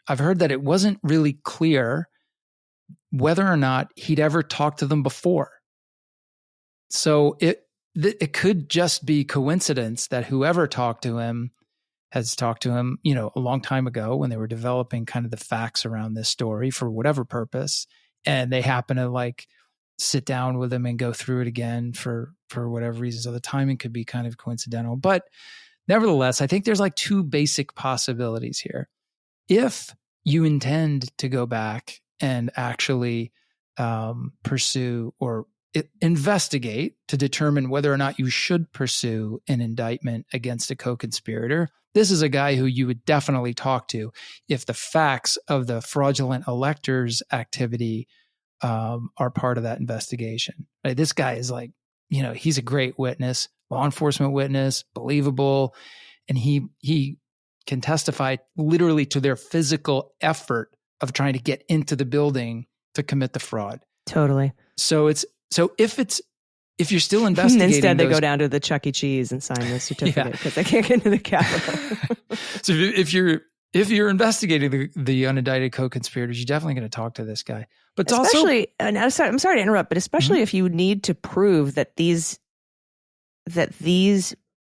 I've heard that it wasn't really clear whether or not he'd ever talked to them before. So it could just be coincidence that whoever talked to him has talked to him, a long time ago when they were developing kind of the facts around this story for whatever purpose. And they happen to sit down with him and go through it again for whatever reason. So the timing could be kind of coincidental. But nevertheless, I think there's two basic possibilities here. If you intend to go back and actually pursue or investigate to determine whether or not you should pursue an indictment against a co-conspirator, this is a guy who you would definitely talk to if the facts of the fraudulent electors activity are part of that investigation. Right? This guy is he's a great witness, law enforcement witness, believable, and he can testify literally to their physical effort of trying to get into the building to commit the fraud. Totally. So if you're still investigating, instead they go down to the Chuck E. Cheese and sign the certificate because they can't get into the Capitol. So if you're investigating the unindicted co-conspirators, you're definitely going to talk to this guy. But especially, and I'm sorry to interrupt, but especially if you need to prove that these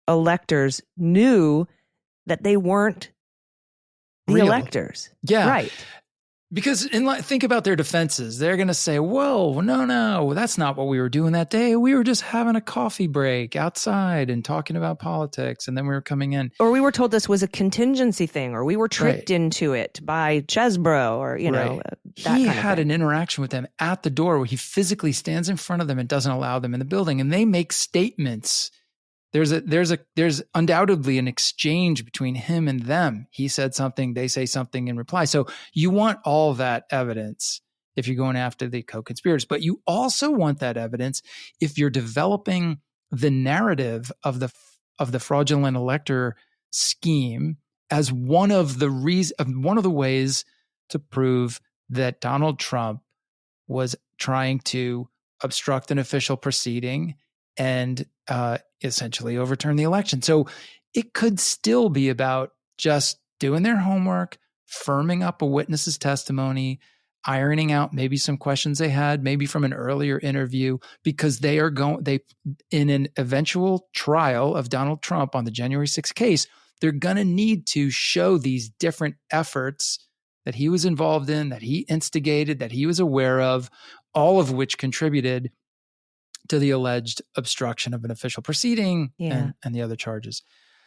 electors knew that they weren't the real electors. Yeah. Right. Because think about their defenses. They're going to say, whoa, no, that's not what we were doing that day. We were just having a coffee break outside and talking about politics. And then we were coming in. Or we were told this was a contingency thing, or we were tricked into it by Chesbro, or, He had an interaction with them at the door where he physically stands in front of them and doesn't allow them in the building. And they make statements. There's undoubtedly an exchange between him and them. He said something, they say something in reply. So you want all that evidence if you're going after the co-conspirators, but you also want that evidence if you're developing the narrative of the fraudulent elector scheme as one of the ways to prove that Donald Trump was trying to obstruct an official proceeding and essentially overturn the election. So it could still be about just doing their homework, firming up a witness's testimony, ironing out maybe some questions they had, maybe from an earlier interview, because they in an eventual trial of Donald Trump on the January 6th case, they're going to need to show these different efforts that he was involved in, that he instigated, that he was aware of, all of which contributed to the alleged obstruction of an official proceeding and the other charges.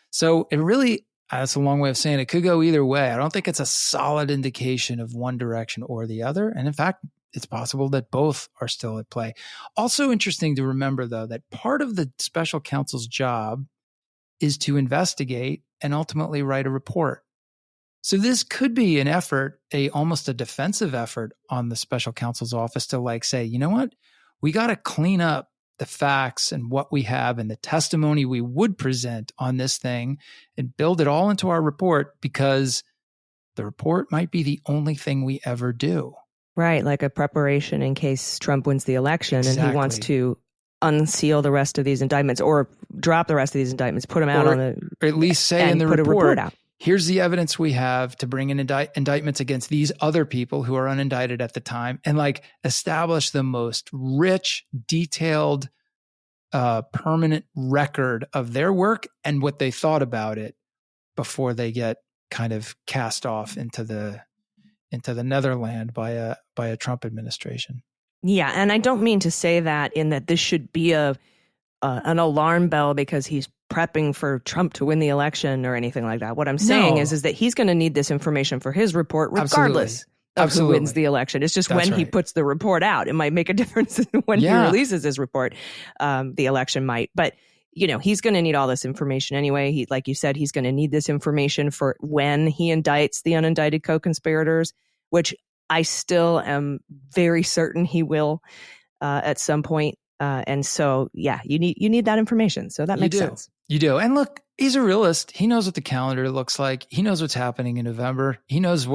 So it really, that's a long way of saying it could go either way. I don't think it's a solid indication of one direction or the other. And in fact, it's possible that both are still at play. Also interesting to remember, though, that part of the special counsel's job is to investigate and ultimately write a report. So this could be an effort, almost a defensive effort on the special counsel's office to say, you know what? We got to clean up the facts and what we have and the testimony we would present on this thing and build it all into our report, because the report might be the only thing we ever do. Right, like a preparation in case Trump wins the election and he wants to unseal the rest of these indictments or drop the rest of these indictments, put them out or at least say in the report out. Here's the evidence we have to bring in indictments against these other people who are unindicted at the time, and establish the most rich, detailed, permanent record of their work and what they thought about it before they get kind of cast off into the netherland by a Trump administration. Yeah, and I don't mean to say that in that this should be an alarm bell because he's prepping for Trump to win the election or anything like that. What I'm saying is that he's going to need this information for his report regardless of who wins the election. It's just when he puts the report out. It might make a difference when he releases his report. The election might. But, he's going to need all this information anyway. Like you said, he's going to need this information for when he indicts the unindicted co-conspirators, which I still am very certain he will at some point And so, yeah, you need that information. So that makes sense. You do. And look, he's a realist. He knows what the calendar looks like. He knows what's happening in November. He knows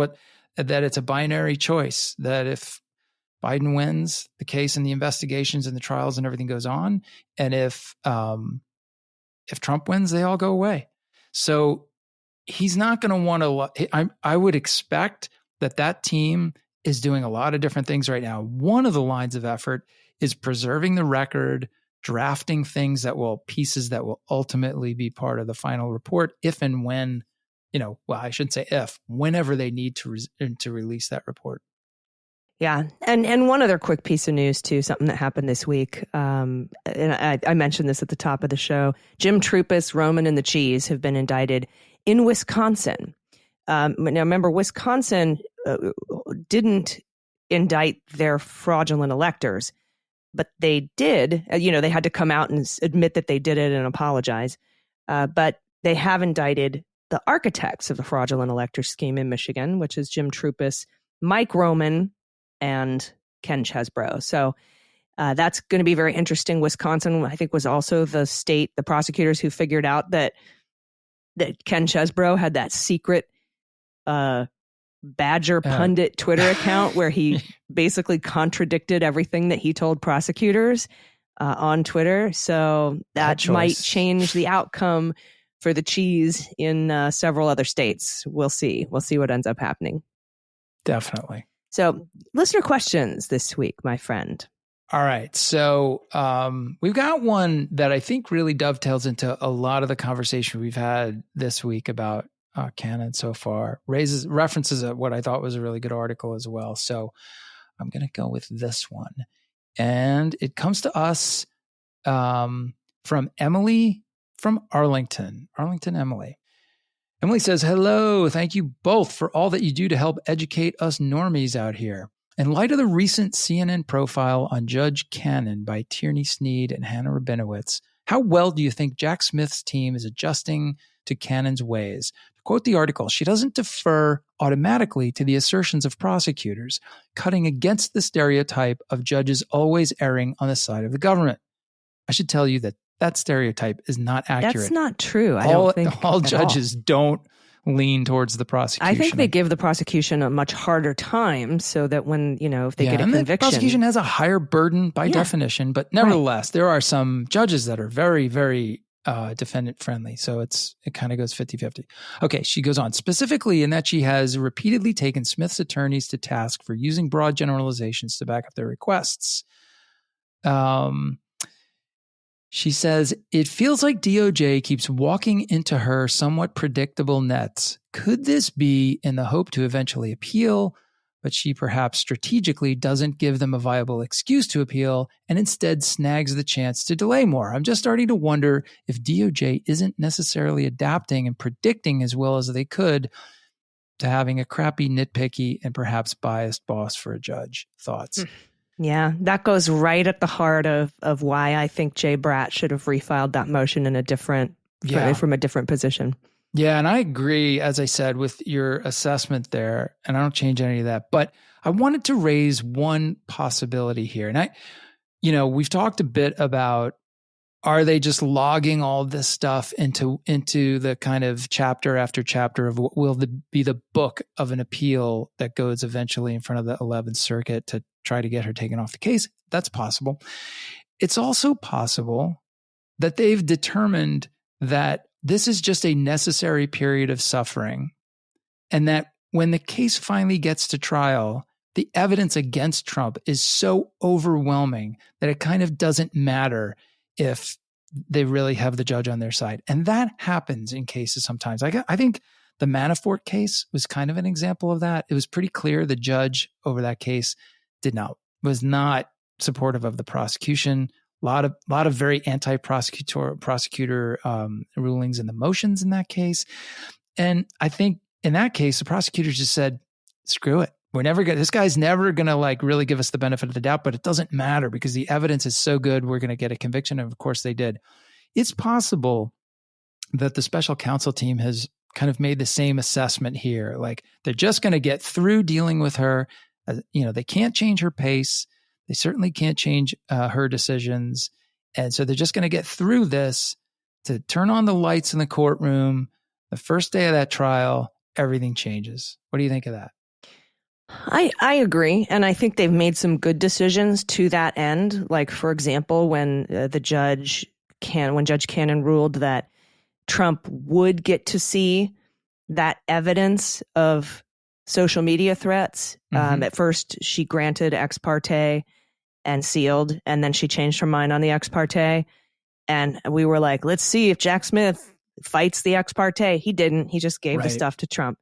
that it's a binary choice, that if Biden wins the case and the investigations and the trials and everything goes on, and if Trump wins, they all go away. So he's not going to want to, I would expect that team is doing a lot of different things right now. One of the lines of effort is preserving the record, drafting pieces that will ultimately be part of the final report if and when, I shouldn't say if, whenever they need to release that report. Yeah. And one other quick piece of news too, something that happened this week. And I mentioned this at the top of the show. Jim Troupis, Roman, and the Cheese have been indicted in Wisconsin. Now remember, Wisconsin didn't indict their fraudulent electors, but they did, they had to come out and admit that they did it and apologize. But they have indicted the architects of the fraudulent elector scheme in Michigan, which is Jim Troupis, Mike Roman, and Ken Chesbrough. So that's going to be very interesting. Wisconsin, I think, was also the prosecutors who figured out that Ken Chesbrough had that secret Badger Pundit Twitter account where he basically contradicted everything that he told prosecutors on Twitter. So that might change the outcome for the Cheese in several other states. We'll see. We'll see what ends up happening. Definitely. So listener questions this week, my friend. All right. So we've got one that I think really dovetails into a lot of the conversation we've had this week about Cannon so far, references what I thought was a really good article as well. So I'm going to go with this one. And it comes to us from Emily from Arlington, Emily. Emily says, hello, thank you both for all that you do to help educate us normies out here. In light of the recent CNN profile on Judge Cannon by Tierney Sneed and Hannah Rabinowitz, how well do you think Jack Smith's team is adjusting to Cannon's ways? To quote the article, she doesn't defer automatically to the assertions of prosecutors, cutting against the stereotype of judges always erring on the side of the government. I should tell you that stereotype is not accurate. That's not true. I don't think all judges don't lean towards the prosecution. I think they give the prosecution a much harder time so that when, if they get a conviction. The prosecution has a higher burden by definition, but nevertheless, there are some judges that are very, very defendant friendly. So it kind of goes 50-50. Okay, she goes on, specifically in that she has repeatedly taken Smith's attorneys to task for using broad generalizations to back up their requests. She says, it feels like DOJ keeps walking into her somewhat predictable nets. Could this be in the hope to eventually appeal, but she perhaps strategically doesn't give them a viable excuse to appeal and instead snags the chance to delay more? I'm just starting to wonder if DOJ isn't necessarily adapting and predicting as well as they could to having a crappy, nitpicky, and perhaps biased boss for a judge. Thoughts? Yeah, that goes right at the heart of why I think Jay Bratt should have refiled that motion in from a different position. Yeah, and I agree, as I said, with your assessment there, and I don't change any of that. But I wanted to raise one possibility here. And we've talked a bit about, are they just logging all this stuff into the kind of chapter after chapter of what will be the book of an appeal that goes eventually in front of the 11th Circuit to try to get her taken off the case? That's possible. It's also possible that they've determined that this is just a necessary period of suffering, and that when the case finally gets to trial, the evidence against Trump is so overwhelming that it kind of doesn't matter if they really have the judge on their side. And that happens in cases sometimes. I think the Manafort case was kind of an example of that. It was pretty clear the judge over that case was not supportive of the prosecution. A lot of very anti-prosecutor rulings in the motions in that case. And I think in that case, the prosecutors just said, screw it. This guy's never going to really give us the benefit of the doubt, but it doesn't matter because the evidence is so good. We're going to get a conviction. And of course they did. It's possible that the special counsel team has kind of made the same assessment here. They're just going to get through dealing with her. They can't change her pace. They certainly can't change her decisions. And so they're just going to get through this to turn on the lights in the courtroom. The first day of that trial, everything changes. What do you think of that? I agree. And I think they've made some good decisions to that end. Like, for example, when Judge Cannon ruled that Trump would get to see that evidence of social media threats. At first, she granted ex parte and sealed, and then she changed her mind on the ex parte. And we were like, let's see if Jack Smith fights the ex parte. He didn't. He just gave the stuff to Trump.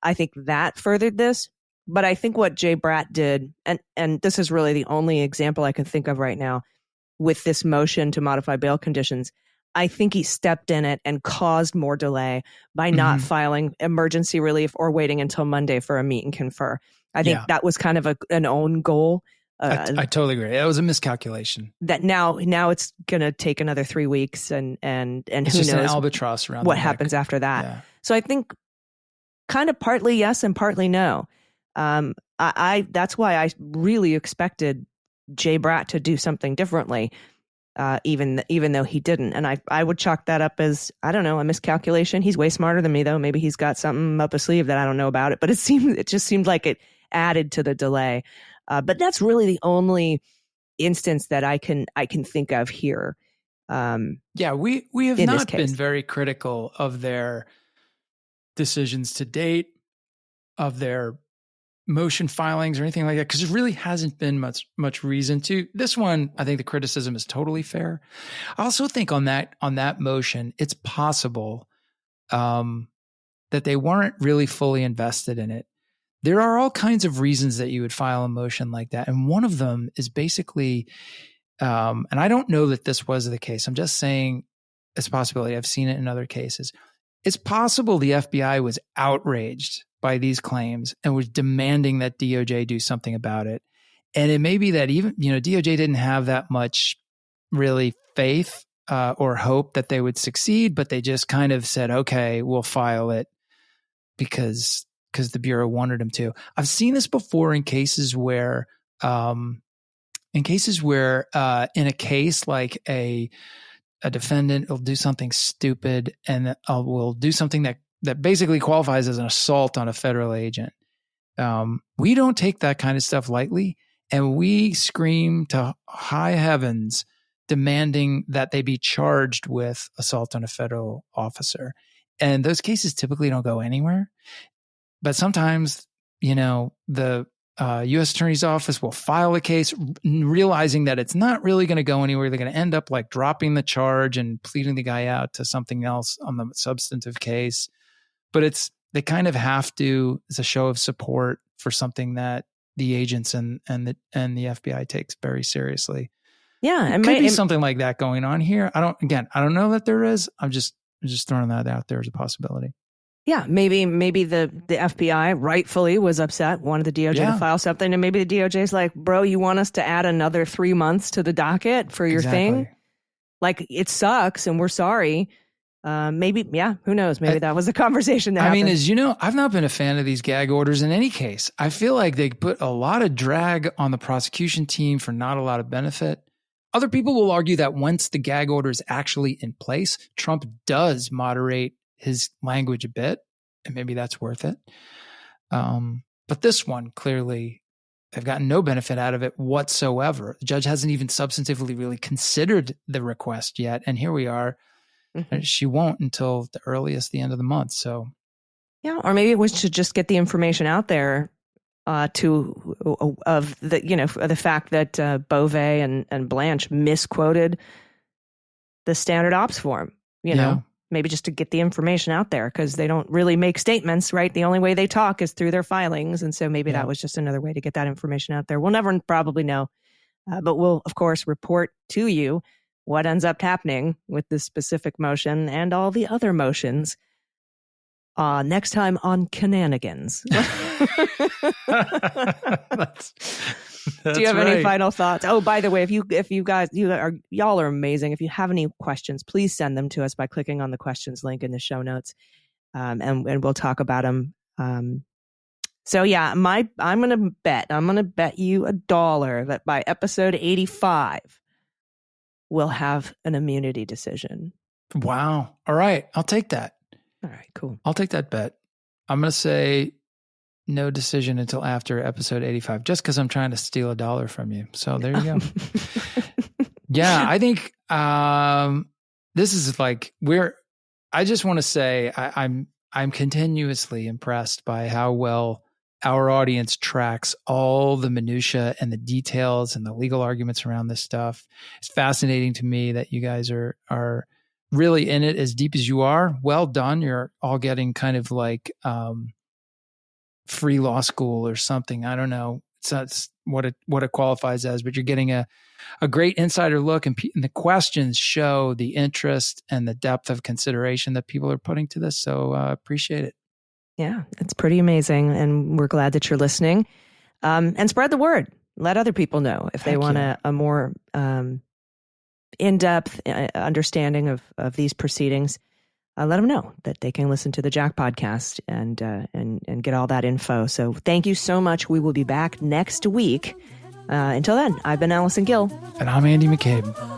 I think that furthered this. But I think what Jay Bratt did, and this is really the only example I can think of right now with this motion to modify bail conditions, I think he stepped in it and caused more delay by not filing emergency relief or waiting until Monday for a meet and confer. I think that was kind of an own goal. I totally agree. It was a miscalculation. That now it's going to take another 3 weeks, and it's who just knows an albatross around what happens after that. Yeah. So I think kind of partly yes and partly no. That's why I really expected Jay Bratt to do something differently, even though he didn't. And I would chalk that up as, I don't know, a miscalculation. He's way smarter than me, though. Maybe he's got something up his sleeve that I don't know about it. But it just seemed like it added to the delay. But that's really the only instance that I can think of here. We have not been very critical of their decisions to date, of their motion filings or anything like that, because there really hasn't been much reason to. This one, I think the criticism is totally fair. I also think on that motion, it's possible that they weren't really fully invested in it. There are all kinds of reasons that you would file a motion like that, and one of them is basically, and I don't know that this was the case. I'm just saying it's a possibility. I've seen it in other cases. It's possible the FBI was outraged by these claims and was demanding that DOJ do something about it. And it may be that even, DOJ didn't have that much really faith or hope that they would succeed, but they just kind of said, okay, we'll file it because the Bureau wanted them to. I've seen this before in cases where in a case like a defendant will do something stupid and will do something that basically qualifies as an assault on a federal agent. We don't take that kind of stuff lightly, and we scream to high heavens demanding that they be charged with assault on a federal officer. And those cases typically don't go anywhere. But sometimes, the U.S. Attorney's Office will file a case realizing that it's not really going to go anywhere. They're going to end up like dropping the charge and pleading the guy out to something else on the substantive case. But they kind of have to, as a show of support for something that the agents and the FBI takes very seriously. Yeah, it could be something like that going on here. I don't know that there is. I'm just throwing that out there as a possibility. Yeah, maybe the FBI rightfully was upset, wanted the DOJ to file something, and maybe the DOJ is like, bro, you want us to add another 3 months to the docket for your thing? Like, it sucks, and we're sorry. Maybe, who knows? Maybe that was a conversation that happened. As you know, I've not been a fan of these gag orders in any case. I feel like they put a lot of drag on the prosecution team for not a lot of benefit. Other people will argue that once the gag order is actually in place, Trump does moderate his language a bit, and maybe that's worth it. But this one, clearly, they've gotten no benefit out of it whatsoever. The judge hasn't even substantively really considered the request yet, and here we are. Mm-hmm. She won't until the end of the month. So, yeah, or maybe it was to just get the information out there of the fact that Beauvais and Blanche misquoted the standard ops form. Maybe just to get the information out there, because they don't really make statements, right? The only way they talk is through their filings. And so maybe that was just another way to get that information out there. We'll never probably know, but we'll, of course, report to you what ends up happening with this specific motion and all the other motions next time on Cannonagans. Do you have any final thoughts? Oh, by the way, if you guys, y'all are amazing. If you have any questions, please send them to us by clicking on the questions link in the show notes. And we'll talk about them So yeah, I'm going to bet you $1 that by episode 85, we'll have an immunity decision. Wow. All right. I'll take that. All right, cool. I'll take that bet. I'm going to say no decision until after episode 85, just because I'm trying to steal $1 from you. So there you go. Yeah, I think this is like I just want to say I'm continuously impressed by how well our audience tracks all the minutia and the details and the legal arguments around this stuff. It's fascinating to me that you guys are really in it as deep as you are. Well done. You're all getting kind of like free law school or something. I don't know. It's what it qualifies as, but you're getting a great insider look, and the questions show the interest and the depth of consideration that people are putting to this. So appreciate it. Yeah, it's pretty amazing. And we're glad that you're listening. And spread the word. Let other people know if they want a more in-depth understanding of these proceedings. Let them know that they can listen to the Jack podcast and get all that info. So thank you so much. We will be back next week. Until then, I've been Allison Gill. And I'm Andy McCabe.